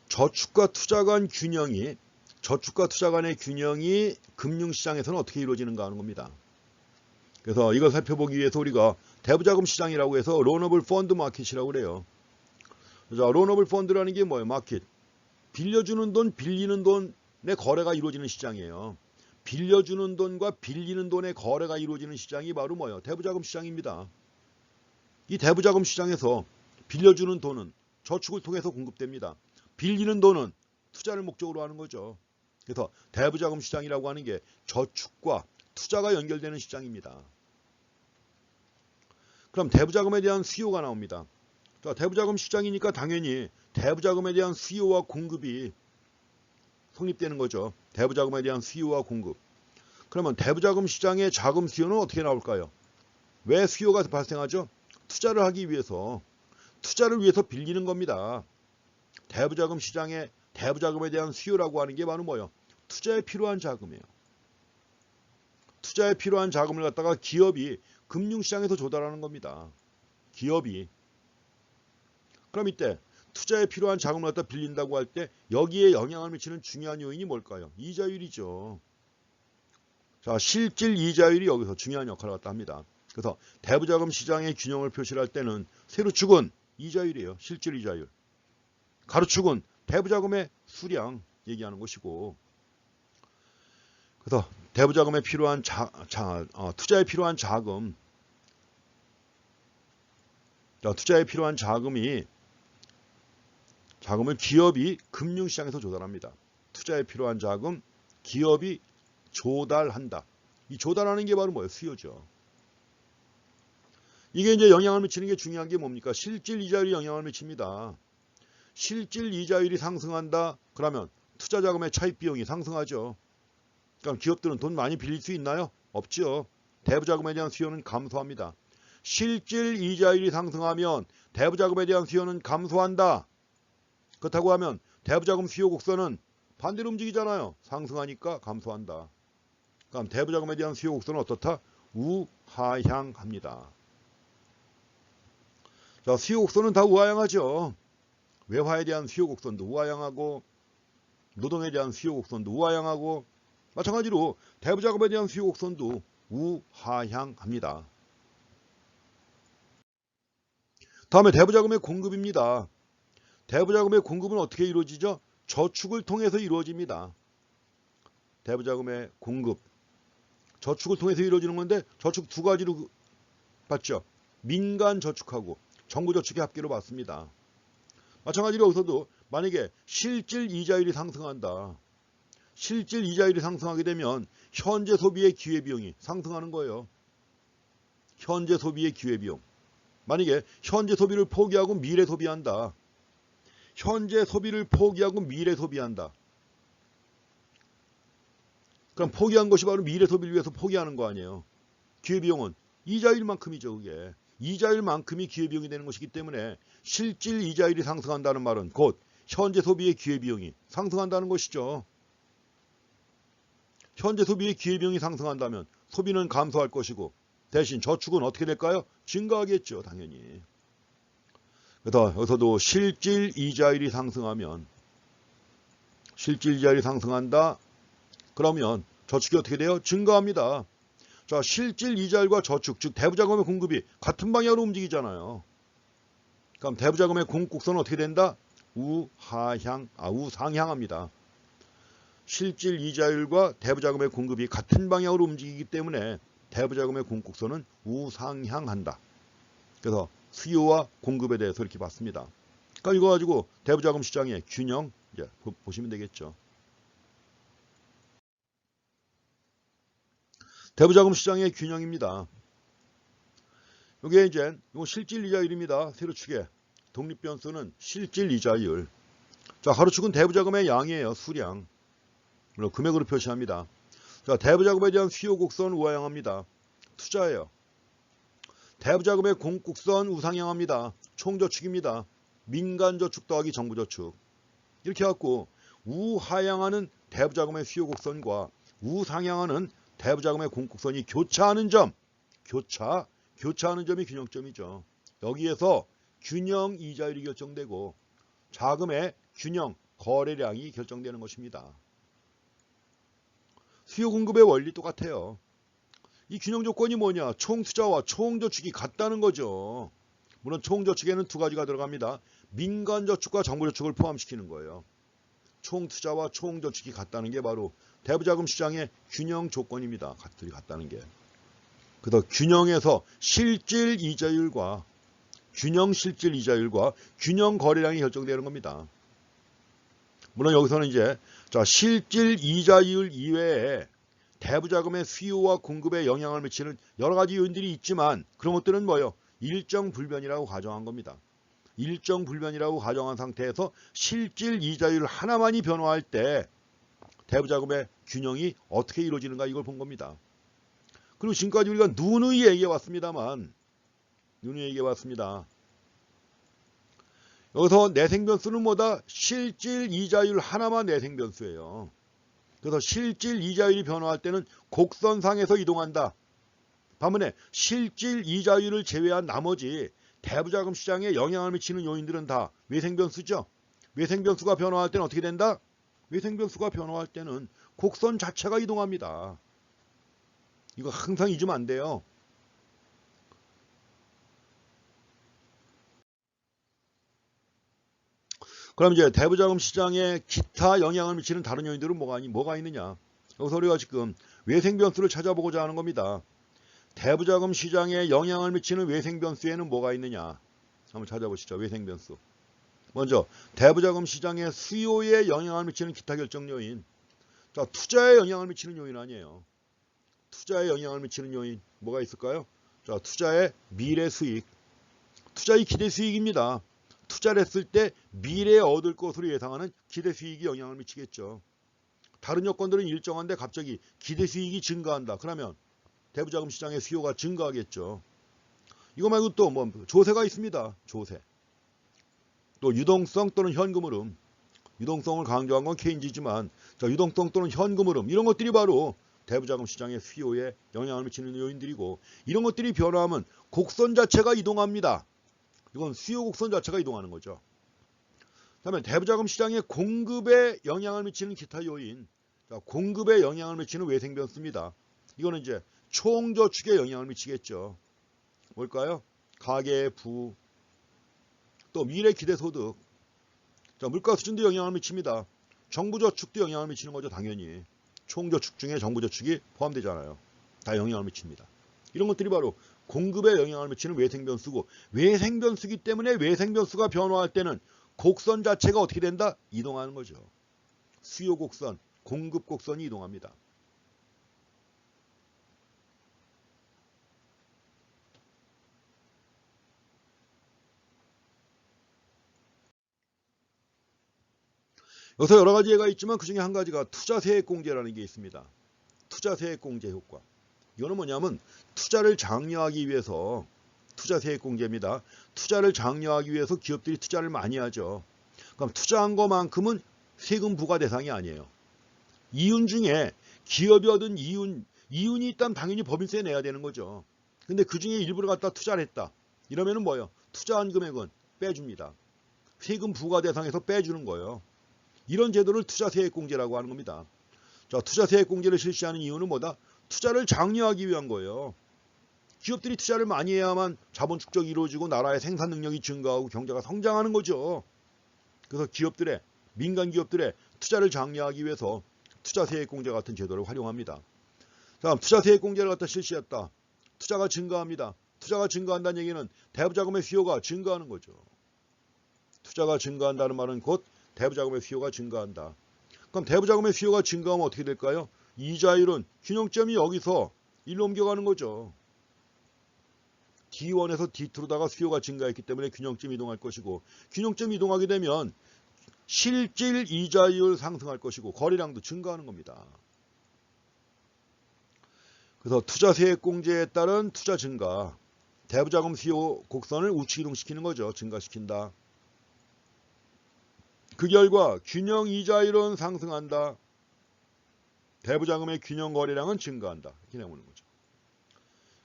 저축과 투자 간의 균형이 금융시장에서는 어떻게 이루어지는가 하는 겁니다. 그래서 이걸 살펴보기 위해서 우리가 대부자금 시장이라고 해서 로너블 펀드 마켓이라고 그래요. 자, 로너블 펀드라는 게 뭐예요? 마켓. 빌려주는 돈, 빌리는 돈의 거래가 이루어지는 시장이에요. 빌려주는 돈과 빌리는 돈의 거래가 이루어지는 시장이 바로 뭐예요? 대부자금 시장입니다. 이 대부자금 시장에서 빌려주는 돈은 저축을 통해서 공급됩니다. 빌리는 돈은 투자를 목적으로 하는 거죠. 그래서 대부자금 시장이라고 하는 게 저축과 투자가 연결되는 시장입니다. 그럼 대부자금에 대한 수요가 나옵니다. 자, 대부자금 시장이니까 당연히 대부자금에 대한 수요와 공급이 성립되는 거죠. 대부자금에 대한 수요와 공급. 그러면 대부자금 시장의 자금 수요는 어떻게 나올까요? 왜 수요가 발생하죠? 투자를 하기 위해서, 투자를 위해서 빌리는 겁니다. 대부자금 시장의 대부자금에 대한 수요라고 하는 게 바로 뭐예요? 투자에 필요한 자금이에요. 투자에 필요한 자금을 갖다가 기업이 금융시장에서 조달하는 겁니다. 기업이. 그럼 이때 투자에 필요한 자금을 갖다 빌린다고 할 때 여기에 영향을 미치는 중요한 요인이 뭘까요? 이자율이죠. 자, 실질 이자율이 여기서 중요한 역할을 갖다 합니다. 그래서 대부자금 시장의 균형을 표시할 때는 세로축은 이자율이에요. 실질 이자율. 가로축은 대부자금의 수량 얘기하는 것이고, 그래서 대부자금에 필요한 투자에 필요한 자금, 투자에 필요한 자금을 기업이 금융시장에서 조달합니다. 투자에 필요한 자금, 기업이 조달한다. 이 조달하는 게 바로 뭐예요? 수요죠. 이게 이제 영향을 미치는 게 중요한 게 뭡니까? 실질 이자율이 영향을 미칩니다. 실질 이자율이 상승한다. 그러면 투자 자금의 차입 비용이 상승하죠. 그럼 기업들은 돈 많이 빌릴 수 있나요? 없죠. 대부자금에 대한 수요는 감소합니다. 실질 이자율이 상승하면 대부자금에 대한 수요는 감소한다. 그렇다고 하면 대부자금 수요 곡선은 반대로 움직이잖아요. 상승하니까 감소한다. 그럼 대부자금에 대한 수요 곡선은 어떻다? 우하향합니다. 자, 수요 곡선은 다 우하향하죠. 외화에 대한 수요 곡선도 우하향하고 노동에 대한 수요 곡선도 우하향하고 마찬가지로 대부자금에 대한 수요 곡선도 우하향합니다. 다음에 대부자금의 공급입니다. 대부자금의 공급은 어떻게 이루어지죠? 저축을 통해서 이루어집니다. 대부자금의 공급. 저축을 통해서 이루어지는 건데 저축 두 가지로 봤죠. 민간 저축하고 정부 저축의 합계로 봤습니다. 마찬가지로 여기서도 만약에 실질 이자율이 상승한다. 실질 이자율이 상승하게 되면 현재 소비의 기회비용이 상승하는 거예요. 현재 소비의 기회비용. 만약에 현재 소비를 포기하고 미래 소비한다. 현재 소비를 포기하고 미래 소비한다. 그럼 포기한 것이 바로 미래 소비를 위해서 포기하는 거 아니에요. 기회비용은 이자율만큼이죠. 그게. 이자율만큼이 기회비용이 되는 것이기 때문에 실질 이자율이 상승한다는 말은 곧 현재 소비의 기회비용이 상승한다는 것이죠. 현재 소비의 기회비용이 상승한다면 소비는 감소할 것이고 대신 저축은 어떻게 될까요? 증가하겠죠. 당연히. 그래서 여기서도 실질 이자율이 상승하면 실질 이자율이 상승한다. 그러면 저축이 어떻게 돼요? 증가합니다. 자, 실질 이자율과 저축, 즉 대부자금의 공급이 같은 방향으로 움직이잖아요. 그럼 대부자금의 공급 곡선은 어떻게 된다? 우상향합니다. 실질 이자율과 대부자금의 공급이 같은 방향으로 움직이기 때문에 대부자금의 공급 곡선은 우상향한다. 그래서 수요와 공급에 대해서 이렇게 봤습니다. 그러니까 이거 가지고 대부자금 시장의 균형 이제 보시면 되겠죠. 대부자금 시장의 균형입니다. 이게 이제 이거 실질 이자율입니다. 세로축에 독립변수는 실질 이자율. 자, 하루축은 대부자금의 양이에요. 수량. 물론 금액으로 표시합니다. 자, 대부자금에 대한 수요 곡선 우하향합니다. 투자예요. 대부자금의 공곡선 우상향합니다. 총저축입니다. 민간저축 더하기 정부저축. 이렇게 해갖고 우하향하는 대부자금의 수요 곡선과 우상향하는 대부자금의 공곡선이 교차하는 점, 교차하는 점이 균형점이죠. 여기에서 균형 이자율이 결정되고 자금의 균형 거래량이 결정되는 것입니다. 수요 공급의 원리 똑같아요. 이 균형 조건이 뭐냐? 총투자와 총저축이 같다는 거죠. 물론 총저축에는 두 가지가 들어갑니다. 민간저축과 정부저축을 포함시키는 거예요. 총투자와 총저축이 같다는 게 바로 대부자금 시장의 균형 조건입니다. 둘이 같다는 게. 그래서 균형에서 실질 이자율과 균형 실질 이자율과 균형 거래량이 결정되는 겁니다. 물론 여기서는 이제 자, 실질 이자율 이외에 대부자금의 수요와 공급에 영향을 미치는 여러 가지 요인들이 있지만 그런 것들은 뭐예요? 일정 불변이라고 가정한 겁니다. 일정 불변이라고 가정한 상태에서 실질 이자율 하나만이 변화할 때 대부자금의 균형이 어떻게 이루어지는가 이걸 본 겁니다. 그리고 지금까지 우리가 누누이 얘기해왔습니다만 여기서 내생변수는 뭐다? 실질 이자율 하나만 내생변수예요. 그래서 실질 이자율이 변화할 때는 곡선상에서 이동한다. 반면에 실질 이자율을 제외한 나머지 대부자금 시장에 영향을 미치는 요인들은 다 외생변수죠. 외생변수가 변화할 때는 어떻게 된다? 외생변수가 변화할 때는 곡선 자체가 이동합니다. 이거 항상 잊으면 안 돼요. 그럼 이제 대부자금 시장에 기타 영향을 미치는 다른 요인들은 뭐가 있느냐? 여기서 우리가 지금 외생변수를 찾아보고자 하는 겁니다. 대부자금 시장에 영향을 미치는 외생변수에는 뭐가 있느냐? 한번 찾아보시죠. 외생변수. 먼저 대부자금 시장의 수요에 영향을 미치는 기타 결정 요인. 자, 투자에 영향을 미치는 요인 아니에요. 투자에 영향을 미치는 요인 뭐가 있을까요? 자, 투자의 미래 수익. 투자의 기대 수익입니다. 투자를 했을 때 미래에 얻을 것으로 예상하는 기대 수익이 영향을 미치겠죠. 다른 여건들은 일정한데 갑자기 기대 수익이 증가한다. 그러면 대부자금 시장의 수요가 증가하겠죠. 이거 말고 또 뭐 조세가 있습니다. 조세. 또 유동성 또는 현금 흐름. 유동성을 강조한 건 케인즈지만 자, 유동성 또는 현금 흐름 이런 것들이 바로 대부자금 시장의 수요에 영향을 미치는 요인들이고 이런 것들이 변화하면 곡선 자체가 이동합니다. 이건 수요 곡선 자체가 이동하는 거죠. 그다음에 대부자금 시장의 공급에 영향을 미치는 기타 요인. 자, 공급에 영향을 미치는 외생변수입니다. 이거는 이제 총저축에 영향을 미치겠죠. 뭘까요? 가계 부, 또 미래 기대소득, 자, 물가 수준도 영향을 미칩니다. 정부저축도 영향을 미치는 거죠. 당연히. 총저축 중에 정부저축이 포함되잖아요. 다 영향을 미칩니다. 이런 것들이 바로 공급에 영향을 미치는 외생변수고, 외생변수기 때문에 외생변수가 변화할 때는 곡선 자체가 어떻게 된다? 이동하는 거죠. 수요 곡선, 공급 곡선이 이동합니다. 여기서 여러 가지 예가 있지만 그 중에 한 가지가 투자세액공제라는 게 있습니다. 투자세액공제 효과. 이거는 뭐냐면 투자를 장려하기 위해서, 투자세액공제입니다. 투자를 장려하기 위해서 기업들이 투자를 많이 하죠. 그럼 투자한 것만큼은 세금 부과 대상이 아니에요. 이윤 중에 기업이 얻은 이윤이 있다면 당연히 법인세 내야 되는 거죠. 근데 그 중에 일부를 갖다 투자를 했다. 이러면은 뭐예요? 투자한 금액은 빼줍니다. 세금 부과 대상에서 빼주는 거예요. 이런 제도를 투자세액공제라고 하는 겁니다. 자, 투자세액공제를 실시하는 이유는 뭐다? 투자를 장려하기 위한 거예요. 기업들이 투자를 많이 해야만 자본 축적이 이루어지고 나라의 생산 능력이 증가하고 경제가 성장하는 거죠. 그래서 기업들의, 민간 기업들의 투자를 장려하기 위해서 투자세액공제 같은 제도를 활용합니다. 자, 투자세액공제를 갖다 실시했다. 투자가 증가합니다. 투자가 증가한다는 얘기는 대부자금의 수요가 증가하는 거죠. 투자가 증가한다는 말은 곧 대부자금의 수요가 증가한다. 그럼 대부자금의 수요가 증가하면 어떻게 될까요? 이자율은 균형점이 여기서 일로 옮겨가는 거죠. D1에서 D2로다가 수요가 증가했기 때문에 균형점 이동할 것이고, 균형점 이동하게 되면 실질 이자율 상승할 것이고 거래량도 증가하는 겁니다. 그래서 투자세액공제에 따른 투자 증가, 대부자금 수요 곡선을 우측 이동시키는 거죠. 증가시킨다. 그 결과 균형 이자율은 상승한다. 대부자금의 균형 거래량은 증가한다. 이렇게 나오는 거죠.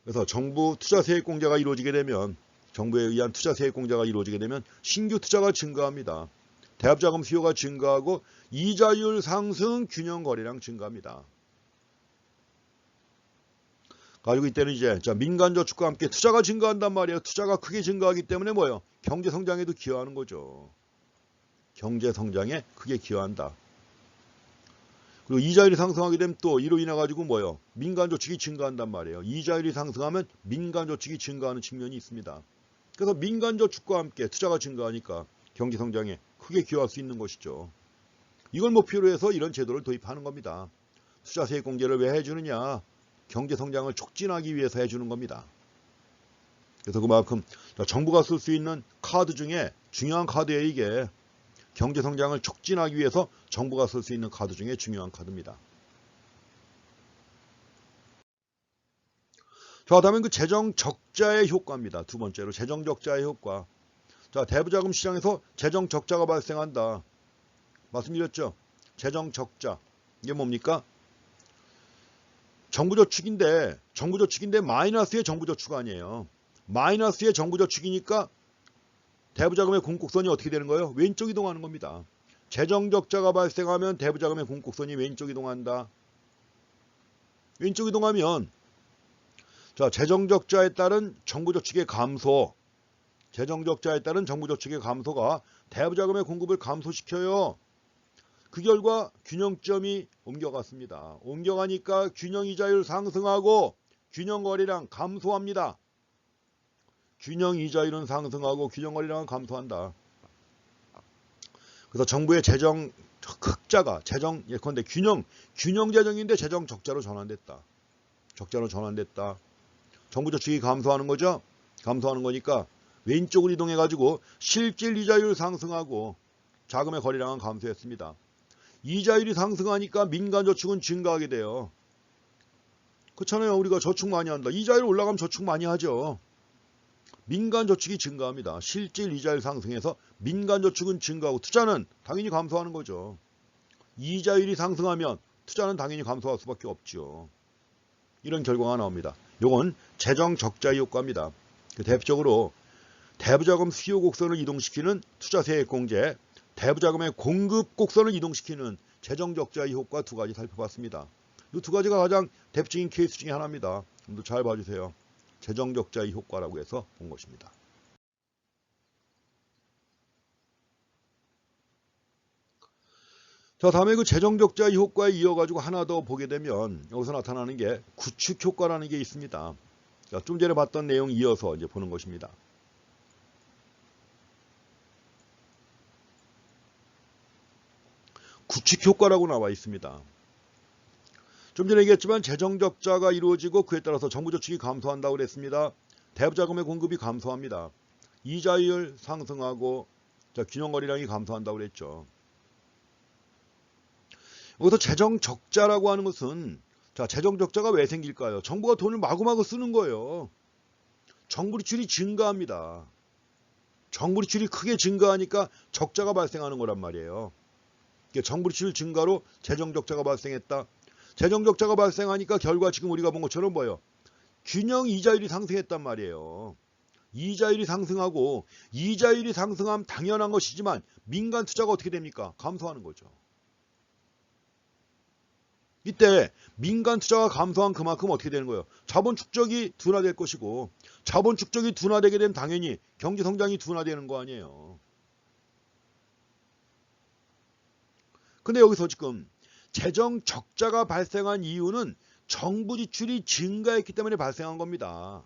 그래서 정부 투자세액공제가 이루어지게 되면, 정부에 의한 투자세액공제가 이루어지게 되면 신규 투자가 증가합니다. 대부자금 수요가 증가하고 이자율 상승, 균형 거래량 증가합니다. 가지고 이때는 이제 민간 저축과 함께 투자가 증가한단 말이에요. 투자가 크게 증가하기 때문에 뭐예요? 경제 성장에도 기여하는 거죠. 경제 성장에 크게 기여한다. 그리고 이자율이 상승하게 되면 또 이로 인해 가지고 뭐예요? 민간 저축이 증가한단 말이에요. 이자율이 상승하면 민간 저축이 증가하는 측면이 있습니다. 그래서 민간 저축과 함께 투자가 증가하니까 경제 성장에 크게 기여할 수 있는 것이죠. 이걸 목표로 해서 이런 제도를 도입하는 겁니다. 투자세액공제를 왜 해주느냐? 경제 성장을 촉진하기 위해서 해주는 겁니다. 그래서 그만큼 정부가 쓸 수 있는 카드 중에 중요한 카드예요. 이게 경제 성장을 촉진하기 위해서 정부가 쓸 수 있는 카드 중에 중요한 카드입니다. 자, 다음은 그 재정 적자의 효과입니다. 두 번째로 재정 적자의 효과. 자, 대부자금 시장에서 재정 적자가 발생한다. 말씀드렸죠? 재정 적자. 이게 뭡니까? 정부저축인데 마이너스의 정부저축 아니에요. 마이너스의 정부저축이니까 대부자금의 공곡선이 어떻게 되는 거예요? 왼쪽 이동하는 겁니다. 재정 적자가 발생하면 대부자금의 공곡선이 왼쪽 이동한다. 왼쪽 이동하면 자, 재정 적자에 따른 정부저축의 감소, 재정 적자에 따른 정부저축의 감소가 대부자금의 공급을 감소시켜요. 그 결과 균형점이 옮겨갔습니다. 옮겨가니까 균형이자율 상승하고 균형거래량 감소합니다. 균형이자율은 상승하고 균형거래량은 감소한다. 그래서 정부의 재정 흑자가 예컨대 균형 재정인데 재정 적자로 전환됐다. 적자로 전환됐다. 정부저축이 감소하는 거죠. 감소하는 거니까 왼쪽으로 이동해가지고 실질 이자율 상승하고 자금의 거래량은 감소했습니다. 이자율이 상승하니까 민간저축은 증가하게 돼요. 그렇잖아요. 우리가 저축 많이 한다. 이자율 올라가면 저축 많이 하죠. 민간저축이 증가합니다. 실질 이자율 상승해서 민간저축은 증가하고 투자는 당연히 감소하는 거죠. 이자율이 상승하면 투자는 당연히 감소할 수밖에 없죠. 이런 결과가 나옵니다. 이건 재정 적자의 효과입니다. 대표적으로 대부자금 수요 곡선을 이동시키는 투자세액공제, 대부자금의 공급 곡선을 이동시키는 재정 적자의 효과 두 가지 살펴봤습니다. 이 두 가지가 가장 대표적인 케이스 중에 하나입니다. 좀 잘 봐주세요. 재정 적자의 효과라고 해서 본 것입니다. 자, 다음에 그 재정적자 효과에 이어가지고 하나 더 보게 되면 여기서 나타나는 게 구축 효과라는 게 있습니다. 자, 좀 전에 봤던 내용 이어서 이제 보는 것입니다. 구축 효과라고 나와 있습니다. 좀 전에 얘기했지만 재정적자가 이루어지고 그에 따라서 정부저축이 감소한다고 그랬습니다. 대부자금의 공급이 감소합니다. 이자율 상승하고 균형거래량이 감소한다고 그랬죠. 여기서 재정적자라고 하는 것은 재정적자가 왜 생길까요? 정부가 돈을 마구마구 쓰는 거예요. 정부 지출이 증가합니다. 정부 지출이 크게 증가하니까 적자가 발생하는 거란 말이에요. 정부 지출 증가로 재정적자가 발생했다. 재정적자가 발생하니까 결과 지금 우리가 본 것처럼 뭐예요? 균형 이자율이 상승했단 말이에요. 이자율이 상승하고 이자율이 상승하면 당연한 것이지만 민간 투자가 어떻게 됩니까? 감소하는 거죠. 이때 민간 투자가 감소한 그만큼 어떻게 되는 거예요? 자본 축적이 둔화될 것이고 자본 축적이 둔화되게 되면 당연히 경제 성장이 둔화되는 거 아니에요. 근데 여기서 지금 재정 적자가 발생한 이유는 정부 지출이 증가했기 때문에 발생한 겁니다.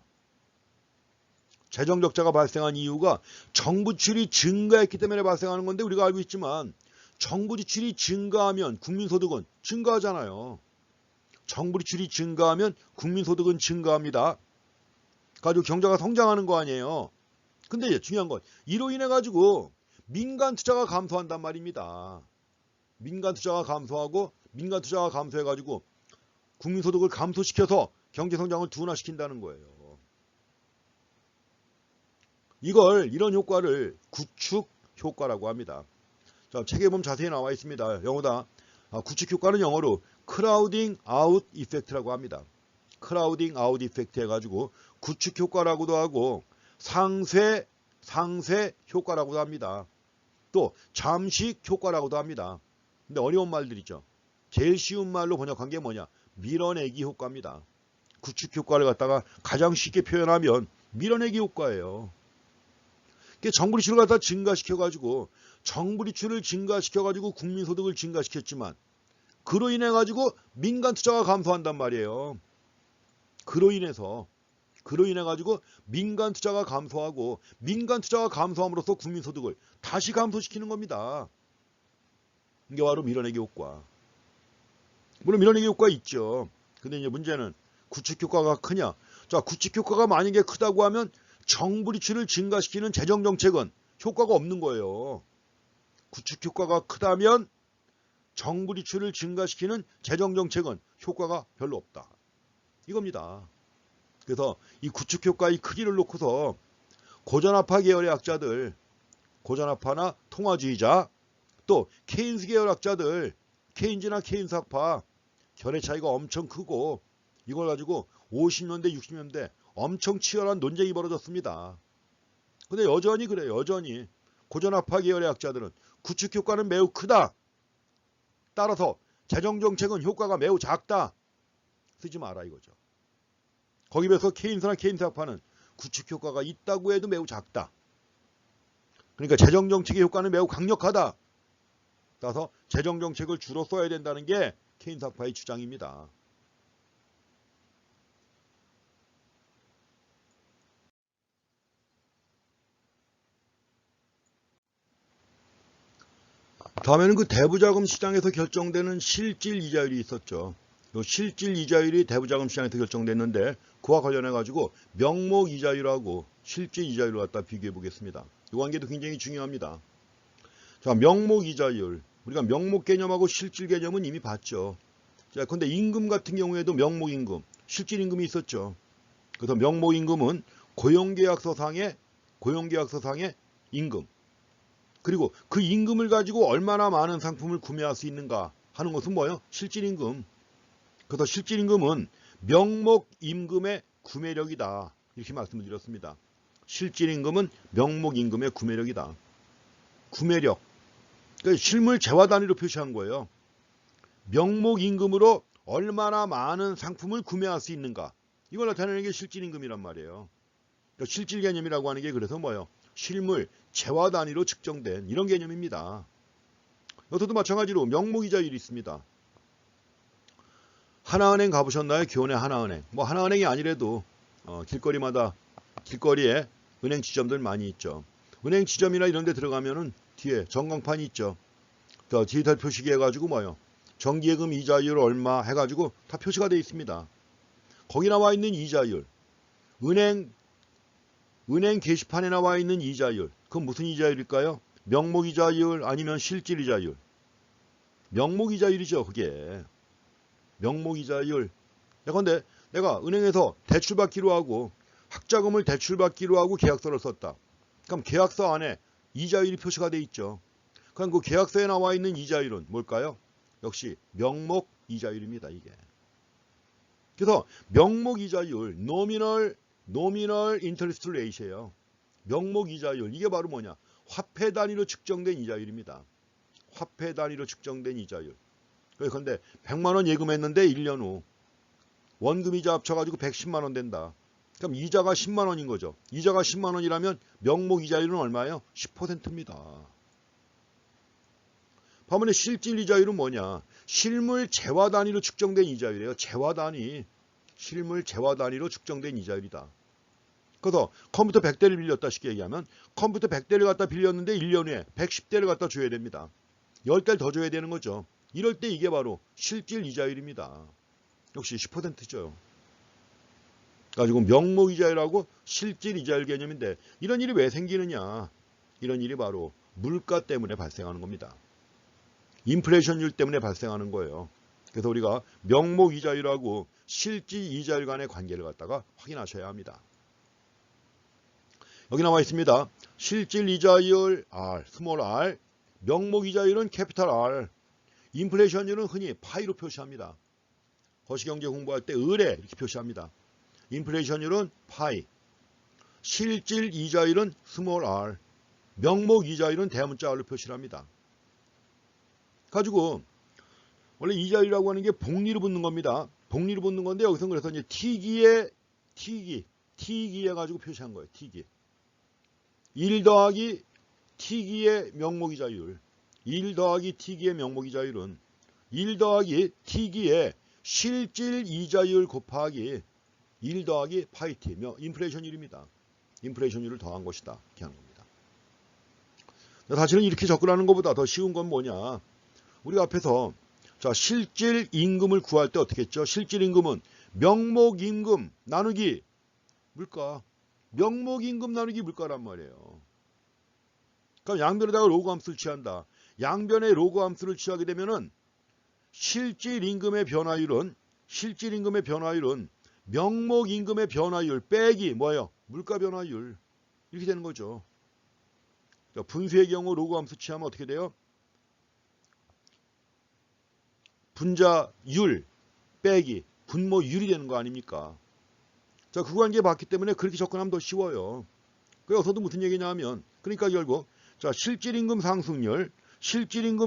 재정 적자가 발생한 이유가 정부 지출이 증가했기 때문에 발생하는 건데 우리가 알고 있지만 정부 지출이 증가하면 국민소득은 증가하잖아요. 정부 지출이 증가하면 국민소득은 증가합니다. 가지고 경제가 성장하는 거 아니에요. 근데 이제 중요한 건 이로 인해 가지고 민간 투자가 감소한단 말입니다. 민간 투자가 감소하고 민간 투자가 감소해 가지고 국민소득을 감소시켜서 경제 성장을 둔화시킨다는 거예요. 이런 효과를 구축 효과라고 합니다. 자, 책에 보면 자세히 나와 있습니다. 영어다. 구축 효과는 영어로 크라우딩 아웃 이펙트라고 합니다. 크라우딩 아웃 이펙트 해가지고 구축 효과라고도 하고 상쇄 효과라고도 합니다. 또 잠식 효과라고도 합니다. 근데 어려운 말들이죠. 제일 쉬운 말로 번역한 게 뭐냐? 밀어내기 효과입니다. 구축 효과를 갖다가 가장 쉽게 표현하면 밀어내기 효과예요. 정부 지출을 갖다 증가시켜가지고 정부 지출을 증가시켜가지고 국민소득을 증가시켰지만 그로 인해 가지고 민간 투자가 감소한단 말이에요. 그로 인해 가지고 민간 투자가 감소하고 민간 투자가 감소함으로써 국민소득을 다시 감소시키는 겁니다. 이게 바로 밀어내기 효과. 물론 밀어내기 효과 있죠. 근데 이제 문제는 구축 효과가 크냐? 자, 구축 효과가 만약에 크다고 하면 정부 지출을 증가시키는 재정 정책은 효과가 없는 거예요. 구축 효과가 크다면 정부 지출을 증가시키는 재정 정책은 효과가 별로 없다. 이겁니다. 그래서 이 구축 효과의 크기를 놓고서 고전학파 계열의 학자들, 고전학파나 통화주의자, 또 케인스 계열 학자들, 케인즈나 케인스학파 결의 차이가 엄청 크고 이걸 가지고 50년대, 60년대 엄청 치열한 논쟁이 벌어졌습니다. 근데 여전히 그래요. 여전히 고전학파 계열의 학자들은 구축 효과는 매우 크다. 따라서 재정정책은 효과가 매우 작다. 쓰지 마라 이거죠. 거기에 비해서 케인스나 케인스학파는 구축 효과가 있다고 해도 매우 작다. 그러니까 재정정책의 효과는 매우 강력하다. 따라서 재정정책을 주로 써야 된다는 게 케인스학파의 주장입니다. 다음에는 그 대부자금 시장에서 결정되는 실질 이자율이 있었죠. 이 실질 이자율이 대부자금 시장에서 결정됐는데 그와 관련해 가지고 명목 이자율하고 실질 이자율을 갖다 비교해 보겠습니다. 이 관계도 굉장히 중요합니다. 자, 명목 이자율. 우리가 명목 개념하고 실질 개념은 이미 봤죠. 자, 근데 임금 같은 경우에도 명목 임금, 실질 임금이 있었죠. 그래서 명목 임금은 고용계약서상의 임금. 그리고 그 임금을 가지고 얼마나 많은 상품을 구매할 수 있는가 하는 것은 뭐예요? 실질임금. 그래서 실질임금은 명목임금의 구매력이다. 이렇게 말씀을 드렸습니다. 실질임금은 명목임금의 구매력이다. 구매력. 그러니까 실물 재화 단위로 표시한 거예요. 명목임금으로 얼마나 많은 상품을 구매할 수 있는가. 이걸 나타내는 게 실질임금이란 말이에요. 그러니까 실질 개념이라고 하는 게 그래서 뭐예요? 실물, 재화 단위로 측정된 이런 개념입니다. 여기서도 마찬가지로 명목이자율이 있습니다. 하나은행 가보셨나요? 교내 하나은행. 뭐 하나은행이 아니래도 길거리에 은행 지점들 많이 있죠. 은행 지점이나 이런 데 들어가면은 뒤에 전광판이 있죠. 디지털 표시기 해가지고 정기예금 이자율 얼마 해가지고 다 표시가 되어 있습니다. 거기 나와 있는 이자율, 은행 게시판에 나와 있는 이자율, 그건 무슨 이자율일까요? 명목이자율 아니면 실질이자율? 명목이자율이죠, 그게. 명목이자율. 예컨대 내가 은행에서 대출받기로 하고 학자금을 대출받기로 하고 계약서를 썼다. 그럼 계약서 안에 이자율이 표시가 되어 있죠. 그럼 그 계약서에 나와 있는 이자율은 뭘까요? 역시 명목이자율입니다, 이게. 그래서 명목이자율, nominal interest rate예요. 명목이자율, 이게 바로 뭐냐? 화폐 단위로 측정된 이자율입니다. 화폐 단위로 측정된 이자율. 그런데 100만 원 예금했는데 1년 후 원금이자 합쳐가지고 110만 원 된다. 그럼 이자가 10만 원인 거죠. 이자가 10만 원이라면 명목이자율은 얼마예요? 10%입니다. 반면에 실질이자율은 뭐냐? 실물 재화 단위로 측정된 이자율이에요. 재화 단위. 실물 재화 단위로 측정된 이자율이다. 그래서 컴퓨터 100대를 빌렸다 쉽게 얘기하면 컴퓨터 100대를 갖다 빌렸는데 1년 후에 110대를 갖다 줘야 됩니다. 10대를 더 줘야 되는 거죠. 이럴 때 이게 바로 실질 이자율입니다. 역시 10%죠. 가지고 명목이자율하고 실질 이자율 개념인데 이런 일이 왜 생기느냐? 이런 일이 바로 물가 때문에 발생하는 겁니다. 인플레이션율 때문에 발생하는 거예요. 그래서 우리가 명목이자율하고 실질 이자율 간의 관계를 갖다가 확인하셔야 합니다. 여기 나와 있습니다. 실질 이자율 R, 스몰 r, 명목이자율은 캐피탈 R, 인플레이션율은 흔히 파이로 표시합니다. 거시경제 공부할 때 을에 이렇게 표시합니다. 인플레이션율은 파이, 실질 이자율은 스몰 r, 명목 이자율은 대문자 r로 표시를 합니다. 가지고 원래 이자율이라고 하는 게 복리로 붙는 겁니다. 복리로 붙는 건데 여기서 그래서 이제 T기 해가지고 표시한 거예요. T기. 1 더하기 T기의 명목이자율. 1 더하기 T기의 명목이자율은 1 더하기 T기의 실질 이자율 곱하기 1 더하기 파이 T. 인플레이션율입니다. 인플레이션율을 더한 것이다. 이렇게 하는 겁니다. 사실은 이렇게 접근하는 것보다 더 쉬운 건 뭐냐. 우리가 앞에서 실질 임금을 구할 때 어떻게 했죠? 실질 임금은 명목 임금 나누기 물가. 명목 임금 나누기 물가란 말이에요. 그럼 양변에다가 로그 함수를 취한다. 양변에 로그 함수를 취하게 되면은 실질 임금의 변화율은 명목 임금의 변화율 빼기 뭐예요? 물가 변화율. 이렇게 되는 거죠. 분수의 경우 로그 함수 취하면 어떻게 돼요? 분자율 빼기 분모율이 되는 거 아닙니까? 그 관계 봤기 때문에 그렇게 접근하면 더 쉬워요. 여기서도 무슨 얘기냐 하면 그러니까 결국 실질임금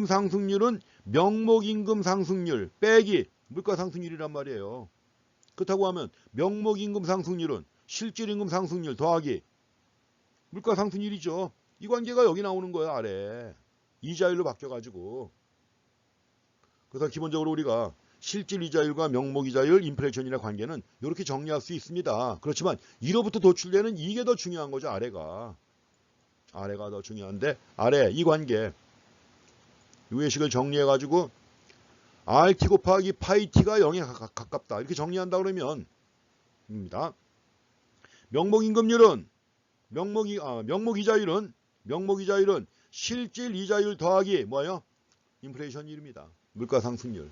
상승률은 명목임금 상승률 빼기 물가 상승률이란 말이에요. 그렇다고 하면 명목임금 상승률은 실질임금 상승률 더하기 물가 상승률이죠. 이 관계가 여기 나오는 거예요. 아래 이자율로 바뀌어가지고. 그래서 기본적으로 우리가 실질 이자율과 명목 이자율, 인플레이션이라는 관계는 이렇게 정리할 수 있습니다. 그렇지만 이로부터 도출되는 이게 더 중요한 거죠. 아래가 더 중요한데 아래 이 관계 이 외식을 정리해가지고 RT 곱하기 파이 T가 0에 가깝다. 이렇게 정리한다 그러면 입니다. 명목이자율은 실질 이자율 더하기 뭐예요? 인플레이션율입니다. 물가 상승률.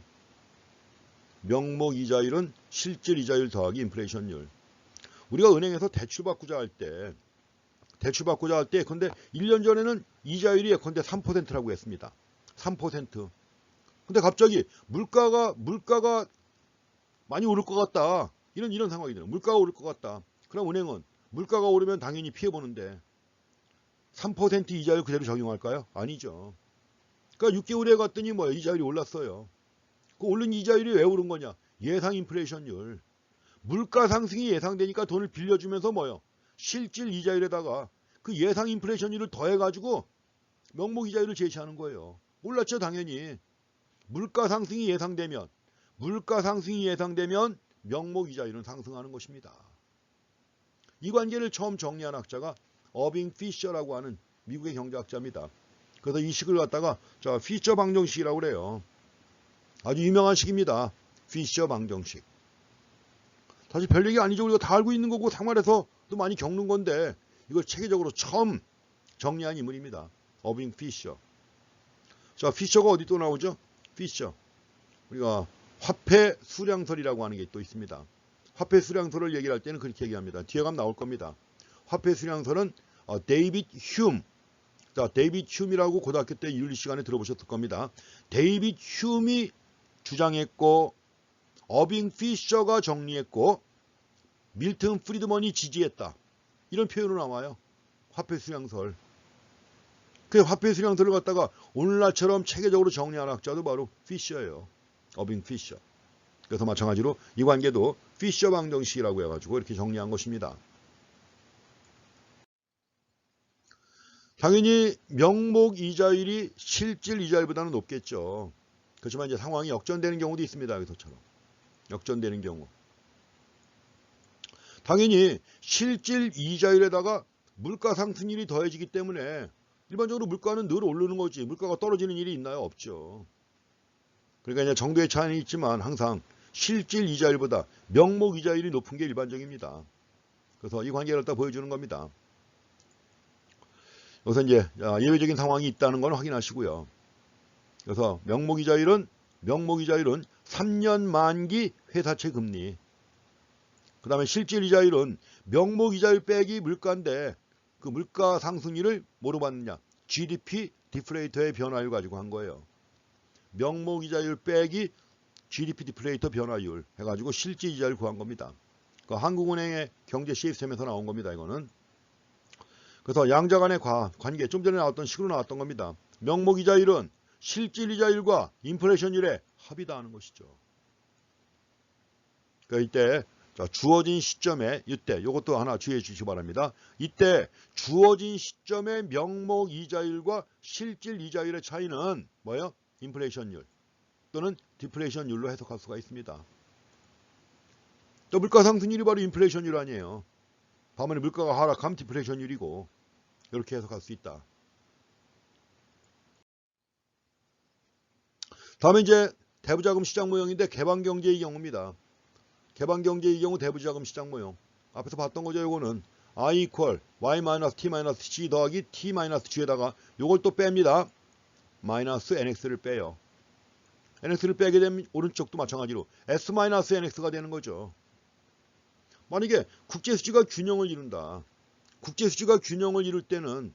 명목 이자율은 실질 이자율 더하기 인플레이션율. 우리가 은행에서 대출받고자 할 때 근데 1년 전에는 이자율이 예컨대 3%라고 했습니다. 3%. 근데 갑자기 물가가 많이 오를 것 같다. 이런 상황이 돼요. 물가가 오를 것 같다. 그럼 은행은 물가가 오르면 당연히 피해보는데 3% 이자율 그대로 적용할까요? 아니죠. 그러니까 6개월에 갔더니 이자율이 올랐어요. 그 오른 이자율이 왜 오른 거냐? 예상 인플레이션율. 물가 상승이 예상되니까 돈을 빌려주면서 실질 이자율에다가 그 예상 인플레이션율을 더해가지고 명목 이자율을 제시하는 거예요. 올랐죠, 당연히. 물가 상승이 예상되면 명목 이자율은 상승하는 것입니다. 이 관계를 처음 정리한 학자가 어빙 피셔라고 하는 미국의 경제학자입니다. 그래서 이 식을 갖다가 피셔 방정식이라고 그래요. 아주 유명한 식입니다. 피셔 방정식. 사실 별 얘기 아니죠. 우리가 다 알고 있는 거고 생활에서 또 많이 겪는 건데 이걸 체계적으로 처음 정리한 인물입니다. 어빙 피셔. 자, 피셔가 어디 또 나오죠? 피셔. 우리가 화폐 수량설이라고 하는 게 또 있습니다. 화폐 수량설을 얘기를 할 때는 그렇게 얘기합니다. 뒤에 가면 나올 겁니다. 화폐 수량설은 데이빗 흉. 자, 데이빗 흉이라고 고등학교 때 윤리 시간에 들어보셨을 겁니다. 데이빗 흉이 주장했고 어빙 피셔가 정리했고 밀튼 프리드먼이 지지했다. 이런 표현으로 나와요. 화폐 수량설. 그 화폐 수량설을 갖다가 오늘날처럼 체계적으로 정리하는 학자도 바로 피셔예요. 어빙 피셔. 그래서 마찬가지로 이 관계도 피셔 방정식이라고 해가지고 이렇게 정리한 것입니다. 당연히 명목 이자율이 실질 이자율보다는 높겠죠. 그렇지만 이제 상황이 역전되는 경우도 있습니다. 여기서처럼. 역전되는 경우. 당연히 실질 이자율에다가 물가 상승률이 더해지기 때문에 일반적으로 물가는 늘 오르는 거지 물가가 떨어지는 일이 있나요? 없죠. 그러니까 이제 정도의 차이는 있지만 항상 실질 이자율보다 명목 이자율이 높은 게 일반적입니다. 그래서 이 관계를 갖다 보여주는 겁니다. 여기서 이제 예외적인 상황이 있다는 건 확인하시고요. 그래서 명목 이자율은 3년 만기 회사채 금리. 그 다음에 실질 이자율은 명목 이자율 빼기 물가인데 그 물가 상승률을 뭐로 봤느냐? GDP 디플레이터의 변화율 가지고 한 거예요. 명목 이자율 빼기 GDP 디플레이터 변화율 해가지고 실질 이자율 구한 겁니다. 그 한국은행의 경제 시스템에서 나온 겁니다. 이거는. 그래서 양자 간의 관계 좀 전에 나왔던 식으로 나왔던 겁니다. 명목 이자율은 실질 이자율과 인플레이션율의 합이다 하는 것이죠. 그러니까 이때 주어진 시점에 이때 이것도 하나 주의해 주시기 바랍니다. 이때 주어진 시점의 명목 이자율과 실질 이자율의 차이는 뭐예요? 인플레이션율 또는 디플레이션율로 해석할 수가 있습니다. 또 물가 상승률이 바로 인플레이션율 아니에요. 반면에 물가가 하락하면 디플레이션율이고 이렇게 해석할 수 있다. 다음에 이제 대부자금 시장 모형인데 개방경제의 경우입니다. 개방경제의 경우 대부자금 시장 모형. 앞에서 봤던 거죠. 요거는 I equal y-t-g 더하기 t-g에다가 요걸 또 뺍니다. 마이너스 nx를 빼요. nx를 빼게 되면 오른쪽도 마찬가지로 s-nx가 되는 거죠. 만약에 국제수지가 균형을 이룬다. 국제수지가 균형을 이룰 때는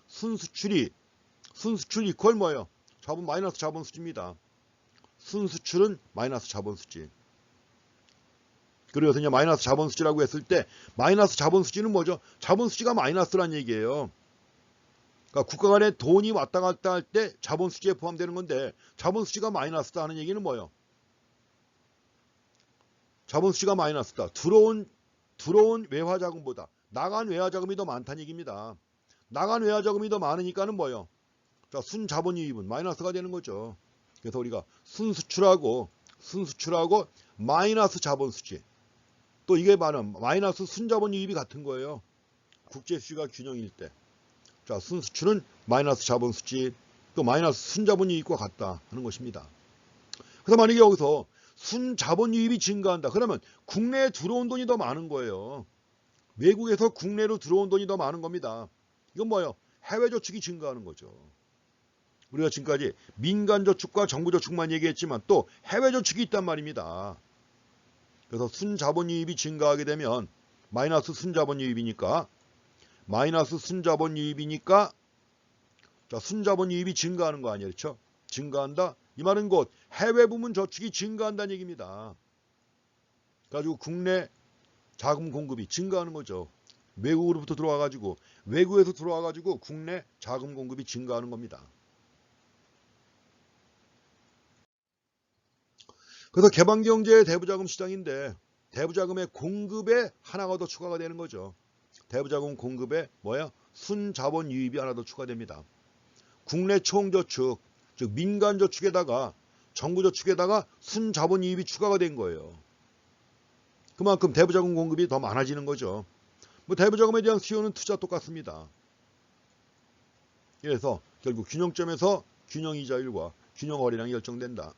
순수출 이퀄 뭐예요? 마이너스 자본수지입니다. 순수출은 마이너스 자본수지. 그래서 이제 마이너스 자본수지라고 했을 때 마이너스 자본수지는 뭐죠? 자본수지가 마이너스란 얘기예요. 그러니까 국가 간에 돈이 왔다 갔다 할 때 자본수지에 포함되는 건데 자본수지가 마이너스다 하는 얘기는 뭐예요? 자본수지가 마이너스다. 들어온 외화자금보다 나간 외화자금이 더 많다는 얘기입니다. 나간 외화자금이 더 많으니까는 뭐예요? 자, 순자본유입은 마이너스가 되는 거죠. 그래서 우리가 순수출하고 마이너스 자본수지 또 이게 말은 마이너스 순자본유입이 같은 거예요. 국제수지가 균형일 때. 자, 순수출은 마이너스 자본수지 또 마이너스 순자본유입과 같다 하는 것입니다. 그래서 만약에 여기서 순자본유입이 증가한다. 그러면 국내에 들어온 돈이 더 많은 거예요. 외국에서 국내로 들어온 돈이 더 많은 겁니다. 이건 뭐예요? 해외저축이 증가하는 거죠. 우리가 지금까지 민간저축과 정부저축만 얘기했지만 또 해외저축이 있단 말입니다. 그래서 순자본유입이 증가하게 되면 마이너스 순자본유입이니까 자, 순자본유입이 증가하는 거 아니에요. 그렇죠? 증가한다. 이 말은 곧 해외 부문 저축이 증가한다는 얘기입니다. 그래가지고 국내 자금 공급이 증가하는 거죠. 외국으로부터 외국에서 들어와가지고 국내 자금 공급이 증가하는 겁니다. 그래서 개방경제의 대부자금 시장인데 대부자금의 공급에 하나가 더 추가가 되는 거죠. 대부자금 공급에 순자본 유입이 하나 더 추가됩니다. 국내 총저축, 즉 민간저축에다가 정부저축에다가 순자본이입이 추가가 된 거예요. 그만큼 대부자금 공급이 더 많아지는 거죠. 뭐 대부자금에 대한 수요는 투자 똑같습니다. 그래서 결국 균형점에서 균형이자율과 균형거래량이 결정된다.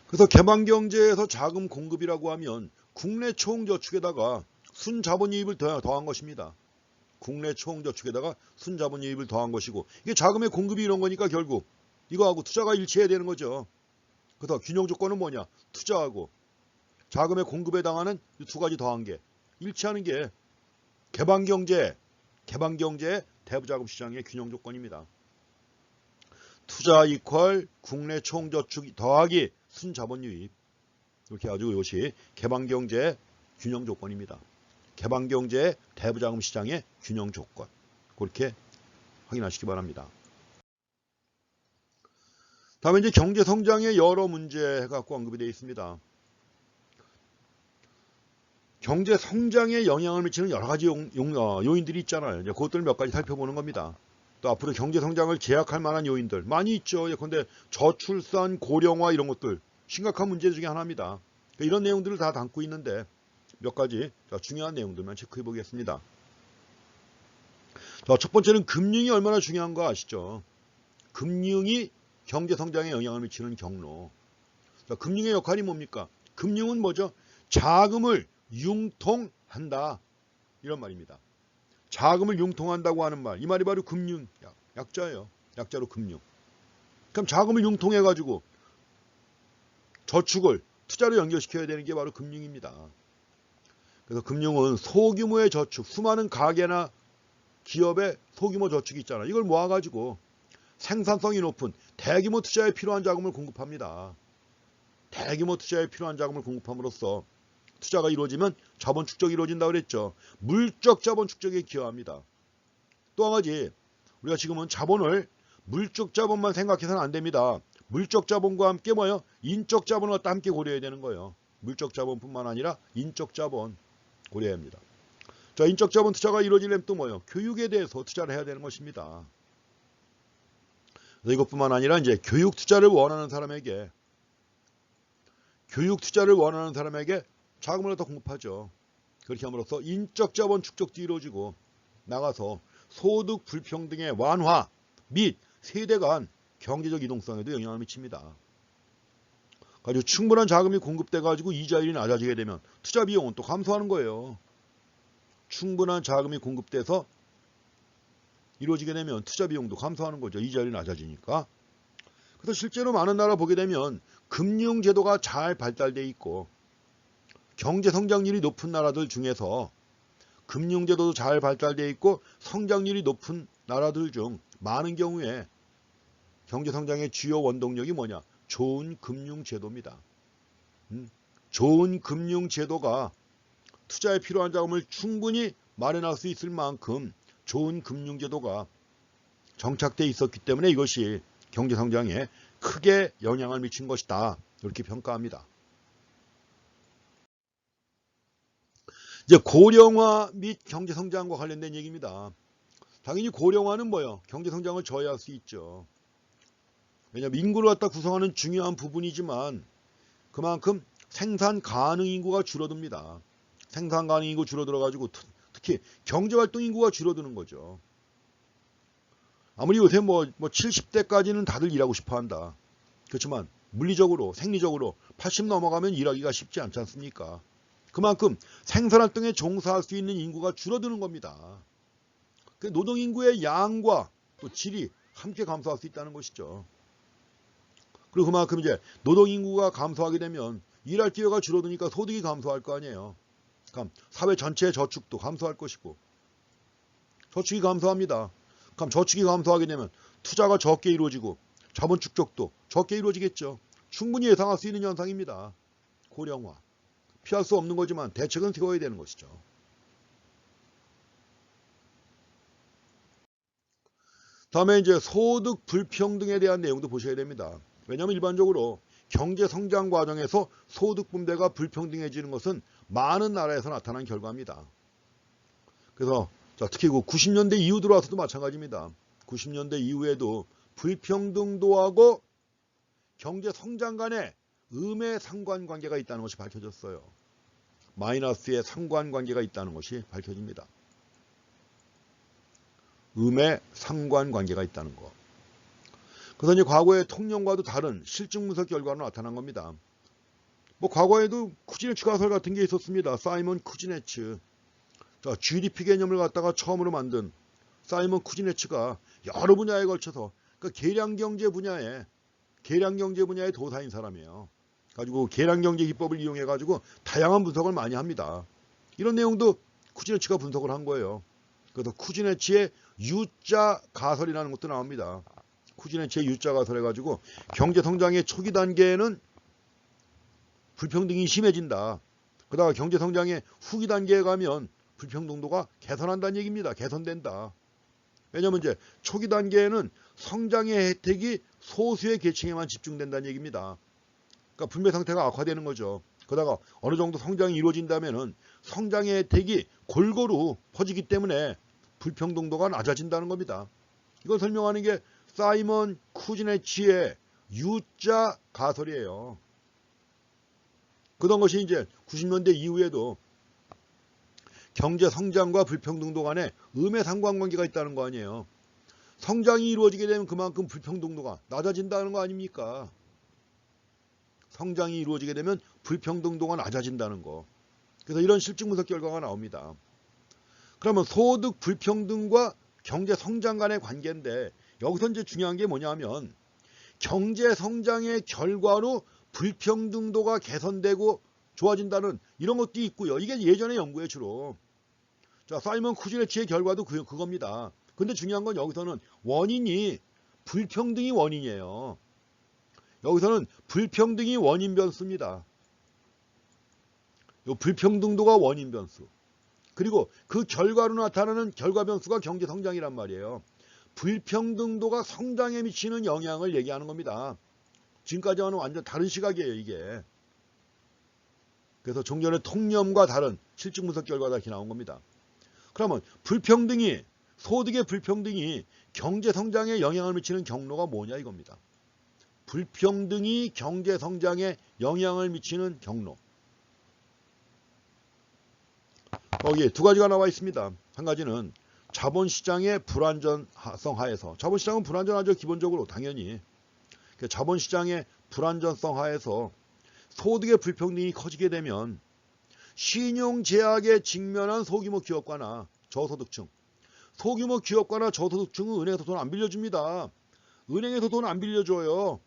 그래서 개방경제에서 자금 공급이라고 하면 국내 총저축에다가 순자본이입을 더한 것입니다. 국내 총저축에다가 순자본이입을 더한 것이고, 이게 자금의 공급이 이런 거니까 결국 이거하고 투자가 일치해야 되는 거죠. 그래서 균형 조건은 뭐냐? 투자하고 자금의 공급에 해당하는 이 두 가지 더한 게 일치하는 게 개방경제의 대부자금 시장의 균형 조건입니다. 투자 이퀄 국내 총저축 더하기 순자본 유입, 이렇게 해가지고 이것이 개방경제의 균형 조건입니다. 개방경제의 대부자금 시장의 균형 조건, 그렇게 확인하시기 바랍니다. 다음에 이제 경제성장의 여러 문제가 갖고 언급이 되어 있습니다. 경제성장에 영향을 미치는 여러 가지 요인들이 있잖아요. 이제 그것들을 몇 가지 살펴보는 겁니다. 또 앞으로 경제성장을 제약할 만한 요인들 많이 있죠. 예컨대 저출산, 고령화 이런 것들 심각한 문제 중에 하나입니다. 이런 내용들을 다 담고 있는데 몇 가지 중요한 내용들만 체크해 보겠습니다. 첫 번째는 금융이 얼마나 중요한 거 아시죠? 금융이 경제성장에 영향을 미치는 경로. 금융의 역할이 뭡니까? 금융은 뭐죠? 자금을 융통한다, 이런 말입니다. 자금을 융통한다고 하는 말, 이 말이 바로 금융, 약자예요. 약자로 금융. 그럼 자금을 융통해 가지고 저축을 투자로 연결시켜야 되는 게 바로 금융입니다. 그래서 금융은 소규모의 저축, 수많은 가게나 기업의 소규모 저축이 있잖아요. 이걸 모아가지고 생산성이 높은 대규모 투자에 필요한 자금을 공급합니다. 대규모 투자에 필요한 자금을 공급함으로써 투자가 이루어지면 자본 축적이 이루어진다고 그랬죠. 물적 자본 축적에 기여합니다. 또 한 가지, 우리가 지금은 자본을 물적 자본만 생각해서는 안 됩니다. 물적 자본과 함께 뭐예요? 인적 자본을 갖다 함께 고려해야 되는 거예요. 물적 자본뿐만 아니라 인적 자본 고려해야 합니다. 자, 인적 자본 투자가 이루어지려면 또 뭐예요? 교육에 대해서 투자를 해야 되는 것입니다. 그래서 이것뿐만 아니라 이제 교육 투자를 원하는 사람에게 자금을 갖다 공급하죠. 그렇게 함으로써 인적 자본 축적도 이루어지고 나가서 소득 불평등의 완화 및 세대 간 경제적 이동성에도 영향을 미칩니다. 가지고 충분한 자금이 공급돼 가지고 이자율이 낮아지게 되면 투자 비용은 또 감소하는 거예요. 충분한 자금이 공급돼서 이루어지게 되면 투자 비용도 감소하는 거죠. 이자율이 낮아지니까. 그래서 실제로 많은 나라 보게 되면 금융제도가 잘 발달되어 있고 경제 성장률이 높은 나라들 중에서 금융제도도 잘 발달되어 있고 성장률이 높은 나라들 중 많은 경우에 경제 성장의 주요 원동력이 뭐냐? 좋은 금융제도입니다. 좋은 금융제도가 투자에 필요한 자금을 충분히 마련할 수 있을 만큼 좋은 금융제도가 정착되어 있었기 때문에 이것이 경제 성장에 크게 영향을 미친 것이다, 이렇게 평가합니다. 이제 고령화 및 경제 성장과 관련된 얘기입니다. 당연히 고령화는 뭐예요? 경제 성장을 저해할 수 있죠. 왜냐하면 인구를 갖다 구성하는 중요한 부분이지만 그만큼 생산 가능 인구가 줄어듭니다. 생산 가능 인구 줄어들어 가지고 특히 경제활동 인구가 줄어드는 거죠. 아무리 요새 뭐 70대까지는 다들 일하고 싶어 한다. 그렇지만 물리적으로 생리적으로 80 넘어가면 일하기가 쉽지 않지 않습니까? 그만큼 생산활동에 종사할 수 있는 인구가 줄어드는 겁니다. 노동인구의 양과 또 질이 함께 감소할 수 있다는 것이죠. 그리고 그만큼 이제 노동인구가 감소하게 되면 일할 기회가 줄어드니까 소득이 감소할 거 아니에요. 그럼 사회 전체의 저축도 감소할 것이고, 저축이 감소합니다. 그럼 저축이 감소하게 되면 투자가 적게 이루어지고 자본 축적도 적게 이루어지겠죠. 충분히 예상할 수 있는 현상입니다. 고령화. 피할 수 없는 거지만 대책은 세워야 되는 것이죠. 다음에 이제 소득 불평등에 대한 내용도 보셔야 됩니다. 왜냐하면 일반적으로 경제 성장 과정에서 소득 분배가 불평등해지는 것은 많은 나라에서 나타난 결과입니다. 그래서 자, 특히 그 90년대 이후 들어와서도 마찬가지입니다. 90년대 이후에도 불평등도하고 경제 성장 간에 음의 상관관계가 있다는 것이 밝혀졌어요. 마이너스의 상관관계가 있다는 것이 밝혀집니다. 음의 상관관계가 있다는 것. 그래서 이제 과거의 통념과도 다른 실증 분석 결과로 나타난 겁니다. 뭐 과거에도 쿠지네츠 가설 같은 게 있었습니다. 사이먼 쿠지네츠. 자, GDP 개념을 갖다가 처음으로 만든 사이먼 쿠지네츠가 여러 분야에 걸쳐서 그러니까 계량경제 분야의 도사인 사람이에요. 가지고 계량경제 기법을 이용해 가지고 다양한 분석을 많이 합니다. 이런 내용도 쿠지네츠가 분석을 한 거예요. 그래서 쿠지네츠의 U자 가설이라는 것도 나옵니다. 쿠지네츠의 U자 가설 해가지고 경제 성장의 초기 단계에는 불평등이 심해진다. 그러다가 경제 성장의 후기 단계에 가면 불평등도가 개선한다는 얘기입니다. 개선된다. 왜냐하면 이제 초기 단계에는 성장의 혜택이 소수의 계층에만 집중된다는 얘기입니다. 그러니까 분배 상태가 악화되는 거죠. 그러다가 어느 정도 성장이 이루어진다면은 성장의 혜택이 골고루 퍼지기 때문에 불평등도가 낮아진다는 겁니다. 이걸 설명하는 게 사이먼 쿠지네츠의 U자 가설이에요. 그런 것이 이제 90년대 이후에도 경제 성장과 불평등도 간에 음의 상관관계가 있다는 거 아니에요. 성장이 이루어지게 되면 그만큼 불평등도가 낮아진다는 거 아닙니까? 성장이 이루어지게 되면 불평등도가 낮아진다는 거. 그래서 이런 실증 분석 결과가 나옵니다. 그러면 소득 불평등과 경제 성장 간의 관계인데 여기서 이제 중요한 게 뭐냐면 경제 성장의 결과로 불평등도가 개선되고 좋아진다는 이런 것도 있고요. 이게 예전의 연구에 주로. 자, 사이먼 쿠지네츠의 결과도 그겁니다. 근데 중요한 건 여기서는 원인이 불평등이 원인이에요. 여기서는 불평등이 원인 변수입니다. 요 불평등도가 원인 변수. 그리고 그 결과로 나타나는 결과 변수가 경제 성장이란 말이에요. 불평등도가 성장에 미치는 영향을 얘기하는 겁니다. 지금까지와는 완전 다른 시각이에요, 이게. 그래서 종전의 통념과 다른 실증 분석 결과가 이렇게 나온 겁니다. 그러면 불평등이, 소득의 불평등이 경제 성장에 영향을 미치는 경로가 뭐냐 이겁니다. 불평등이 경제 성장에 영향을 미치는 경로. 거기에 두 가지가 나와 있습니다. 한 가지는 자본시장의 불안전성 하에서, 자본시장은 불안전하죠, 기본적으로 당연히. 자본시장의 불안전성 하에서 소득의 불평등이 커지게 되면 신용제약에 직면한 소규모 기업가나 저소득층, 소규모 기업가나 저소득층은 은행에서 돈 안 빌려줍니다. 은행에서 돈 안 빌려줘요.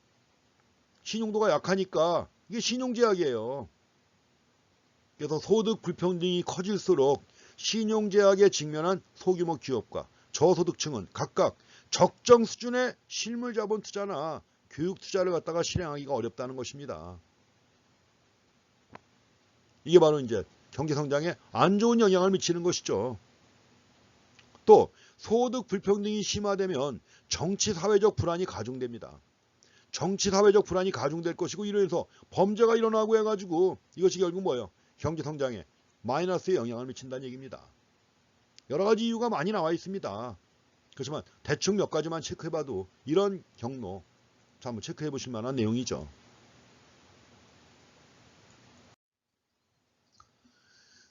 신용도가 약하니까. 이게 신용제약이에요. 그래서 소득 불평등이 커질수록 신용제약에 직면한 소규모 기업과 저소득층은 각각 적정 수준의 실물자본 투자나 교육 투자를 갖다가 실행하기가 어렵다는 것입니다. 이게 바로 이제 경제 성장에 안 좋은 영향을 미치는 것이죠. 또 소득 불평등이 심화되면 정치 사회적 불안이 가중됩니다. 정치 사회적 불안이 가중될 것이고 이래서 범죄가 일어나고 해가지고 이것이 결국 뭐예요? 경제 성장에 마이너스의 영향을 미친다는 얘기입니다. 여러 가지 이유가 많이 나와 있습니다. 그렇지만 대충 몇 가지만 체크해봐도 이런 경로 한번 체크해 보실 만한 내용이죠.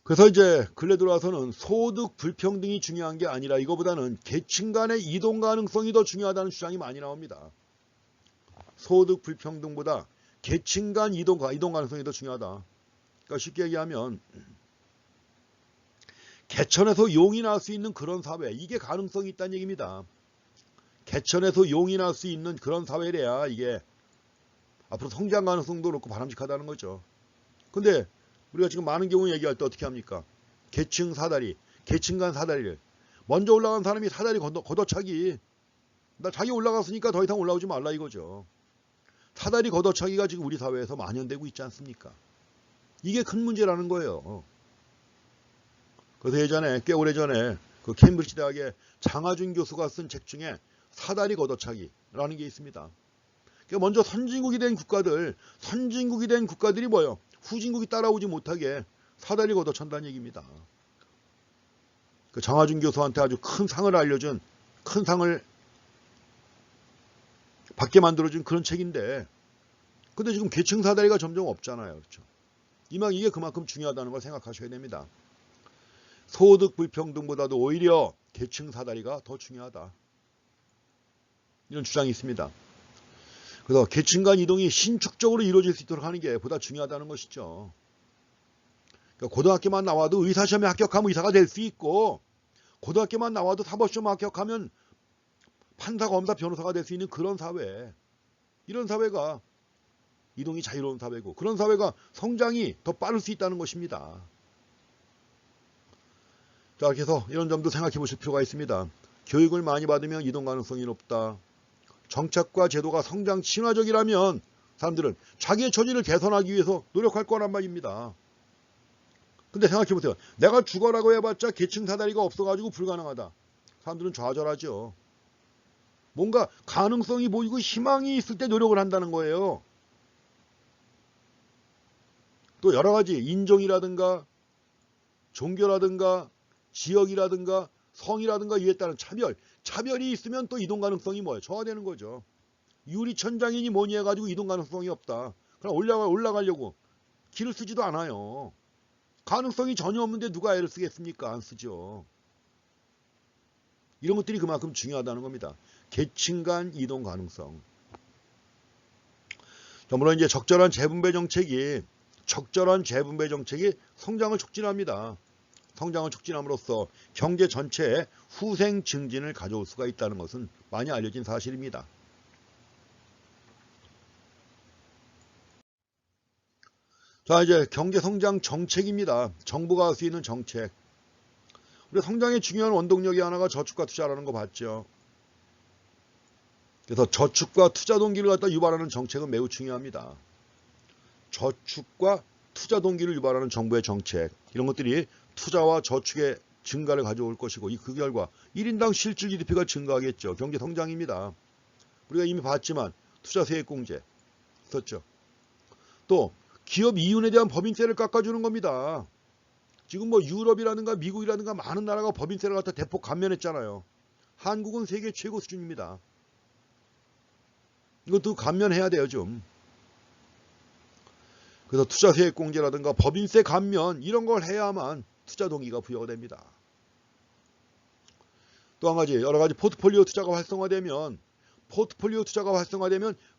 그래서 이제 근래 들어와서는 소득 불평등이 중요한 게 아니라 이거보다는 계층 간의 이동 가능성이 더 중요하다는 주장이 많이 나옵니다. 소득 불평등보다 계층 간 이동 가능성이 더 중요하다. 그러니까 쉽게 얘기하면 개천에서 용이 날 수 있는 그런 사회, 이게 가능성이 있다는 얘기입니다. 개천에서 용이 날 수 있는 그런 사회래야 이게 앞으로 성장 가능성도 그렇고 바람직하다는 거죠. 근데 우리가 지금 많은 경우 얘기할 때 어떻게 합니까? 계층 사다리, 계층 간 사다리를 먼저 올라간 사람이 사다리 걷어차기, 나 자기 올라갔으니까 더 이상 올라오지 말라 이거죠. 사다리 걷어차기가 지금 우리 사회에서 만연되고 있지 않습니까? 이게 큰 문제라는 거예요. 그래서 예전에, 꽤 오래전에 그 케임브리지 대학의 장하준 교수가 쓴 책 중에 사다리 걷어차기라는 게 있습니다. 그러니까 먼저 선진국이 된 국가들이 뭐예요? 후진국이 따라오지 못하게 사다리 걷어찬다는 얘기입니다. 그 장하준 교수한테 아주 큰 상을 알려준, 큰 상을 받게 만들어준 그런 책인데, 근데 지금 계층 사다리가 점점 없잖아요. 그렇죠? 이게 그만큼 중요하다는 걸 생각하셔야 됩니다. 소득 불평등보다도 오히려 계층 사다리가 더 중요하다. 이런 주장이 있습니다. 그래서 계층 간 이동이 신축적으로 이루어질 수 있도록 하는 게 보다 중요하다는 것이죠. 그러니까 고등학교만 나와도 의사시험에 합격하면 의사가 될 수 있고, 고등학교만 나와도 사법시험 합격하면 판사, 검사, 변호사가 될 수 있는 그런 사회. 이런 사회가 이동이 자유로운 사회고, 그런 사회가 성장이 더 빠를 수 있다는 것입니다. 자, 그래서 이런 점도 생각해 보실 필요가 있습니다. 교육을 많이 받으면 이동 가능성이 높다. 정책과 제도가 성장 친화적이라면 사람들은 자기의 처지를 개선하기 위해서 노력할 거란 말입니다. 근데 생각해 보세요. 내가 죽어라고 해봤자 계층 사다리가 없어가지고 불가능하다. 사람들은 좌절하죠. 뭔가 가능성이 보이고 희망이 있을 때 노력을 한다는 거예요. 또 여러 가지 인종이라든가 종교라든가 지역이라든가 성이라든가 이에 따른 차별이 있으면 또 이동 가능성이 뭐예요? 저하되는 거죠. 유리천장이니 뭐니 해가지고 이동 가능성이 없다. 그럼 올라가려고 길을 쓰지도 않아요. 가능성이 전혀 없는데 누가 애를 쓰겠습니까? 안 쓰죠. 이런 것들이 그만큼 중요하다는 겁니다. 계층 간 이동 가능성. 물론 이제 적절한 재분배 정책이 성장을 촉진합니다. 성장을 촉진함으로써 경제 전체에 후생 증진을 가져올 수가 있다는 것은 많이 알려진 사실입니다. 자, 이제 경제 성장 정책입니다. 정부가 할 수 있는 정책. 우리 성장의 중요한 원동력이 하나가 저축과 투자라는 거 봤죠. 그래서 저축과 투자 동기를 갖다 유발하는 정책은 매우 중요합니다. 저축과 투자 동기를 유발하는 정부의 정책, 이런 것들이 투자와 저축의 증가를 가져올 것이고, 그 결과 1인당 실질 GDP가 증가하겠죠. 경제 성장입니다. 우리가 이미 봤지만 투자 세액공제 썼죠. 또 기업 이윤에 대한 법인세를 깎아주는 겁니다. 지금 뭐 유럽이라든가 미국이라든가 많은 나라가 법인세를 갖다 대폭 감면했잖아요. 한국은 세계 최고 수준입니다. 이것도 감면해야 돼요, 좀. 그래서 투자 세액 공제라든가 법인세 감면 이런 걸 해야만 투자 동기가 부여가 됩니다. 또 한 가지, 여러 가지 포트폴리오 투자가 활성화되면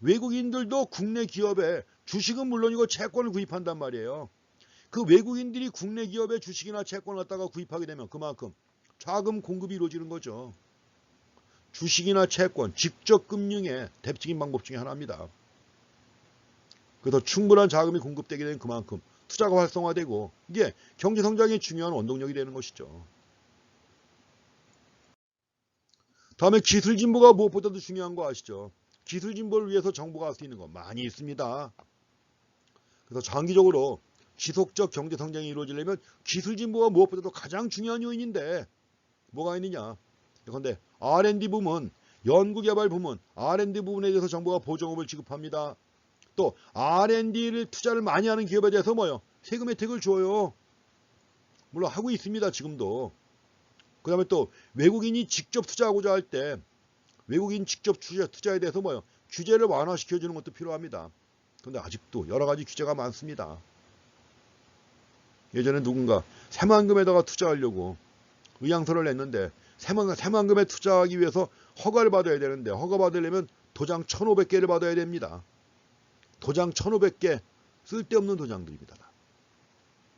외국인들도 국내 기업에 주식은 물론이고 채권을 구입한단 말이에요. 그 외국인들이 국내 기업의 주식이나 채권을 갖다가 구입하게 되면 그만큼 자금 공급이 이루어지는 거죠. 주식이나 채권, 직접 금융의 대표적인 방법 중에 하나입니다. 그래서 충분한 자금이 공급되게 되는 그만큼 투자가 활성화되고, 이게 경제 성장의 중요한 원동력이 되는 것이죠. 다음에 기술 진보가 무엇보다도 중요한 거 아시죠? 기술 진보를 위해서 정부가 할 수 있는 거 많이 있습니다. 그래서 장기적으로 지속적 경제 성장이 이루어지려면 기술 진보가 무엇보다도 가장 중요한 요인인데 뭐가 있느냐? 그런데 R&D 부문, 연구개발 부문, R&D 부분에 대해서 정부가 보조금을 지급합니다. 또 R&D를 투자를 많이 하는 기업에 대해서 세금 혜택을 줘요. 물론 하고 있습니다, 지금도. 그 다음에 또 외국인이 직접 투자하고자 할 때 외국인 직접 투자에 대해서 규제를 완화시켜주는 것도 필요합니다. 그런데 아직도 여러 가지 규제가 많습니다. 예전에 누군가 새만금에다가 투자하려고 의향서를 냈는데 새만금에 투자하기 위해서 허가를 받아야 되는데, 허가 받으려면 도장 1,500개를 받아야 됩니다. 도장 1,500개, 쓸데없는 도장들입니다.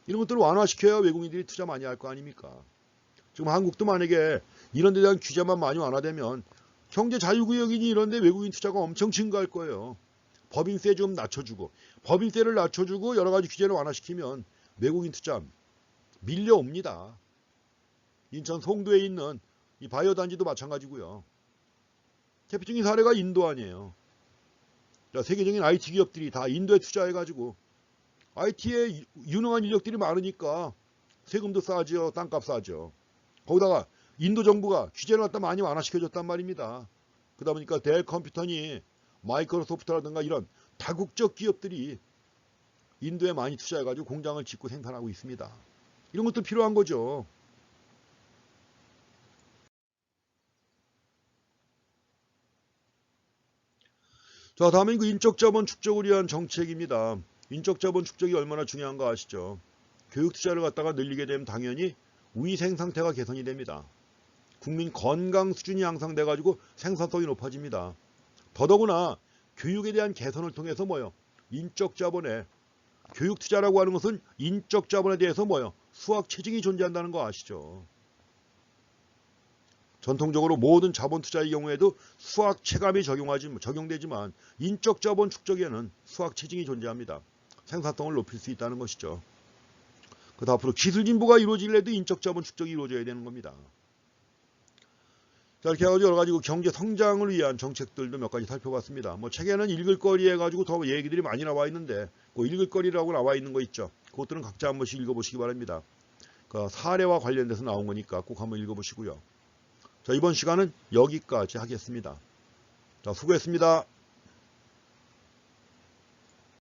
이런 것들을 완화시켜야 외국인들이 투자 많이 할 거 아닙니까? 지금 한국도 만약에 이런 데 대한 규제만 많이 완화되면 경제 자유구역이니 이런 데 외국인 투자가 엄청 증가할 거예요. 법인세 좀 낮춰주고, 법인세를 낮춰주고 여러 가지 규제를 완화시키면 외국인 투자 밀려옵니다. 인천 송도에 있는 이 바이오 단지도 마찬가지고요. 대표적인 사례가 인도 아니에요. 세계적인 IT 기업들이 다 인도에 투자해가지고 IT에 유능한 인력들이 많으니까 세금도 싸죠. 땅값 싸죠. 거기다가 인도 정부가 규제를 갖다 많이 완화시켜줬단 말입니다. 그러다 보니까 델 컴퓨터니 마이크로소프트라든가 이런 다국적 기업들이 인도에 많이 투자해가지고 공장을 짓고 생산하고 있습니다. 이런 것도 필요한 거죠. 자, 다음은 그 인적자본 축적을 위한 정책입니다. 인적자본 축적이 얼마나 중요한가 아시죠? 교육 투자를 갖다가 늘리게 되면 당연히 위생 상태가 개선이 됩니다. 국민 건강 수준이 향상돼 가지고 생산성이 높아집니다. 더더구나 교육에 대한 개선을 통해서 뭐요? 인적 자본에 교육 투자라고 하는 것은 인적 자본에 대해서 뭐요? 수학 체증이 존재한다는 거 아시죠? 전통적으로 모든 자본 투자의 경우에도 수학 체감이 적용되지만 인적 자본 축적에는 수학 체증이 존재합니다. 생산성을 높일 수 있다는 것이죠. 그다음 앞으로 기술 진보가 이루어지려도 인적 자본 축적이 이루어져야 되는 겁니다. 자, 이렇게 해가지고 여러 가지 경제 성장을 위한 정책들도 몇 가지 살펴봤습니다. 뭐 책에는 읽을 거리 해가지고 더 얘기들이 많이 나와 있는데 그 읽을 거리라고 나와 있는 거 있죠. 그것들은 각자 한 번씩 읽어보시기 바랍니다. 그 사례와 관련돼서 나온 거니까 꼭 한번 읽어보시고요. 자, 이번 시간은 여기까지 하겠습니다. 자, 수고했습니다.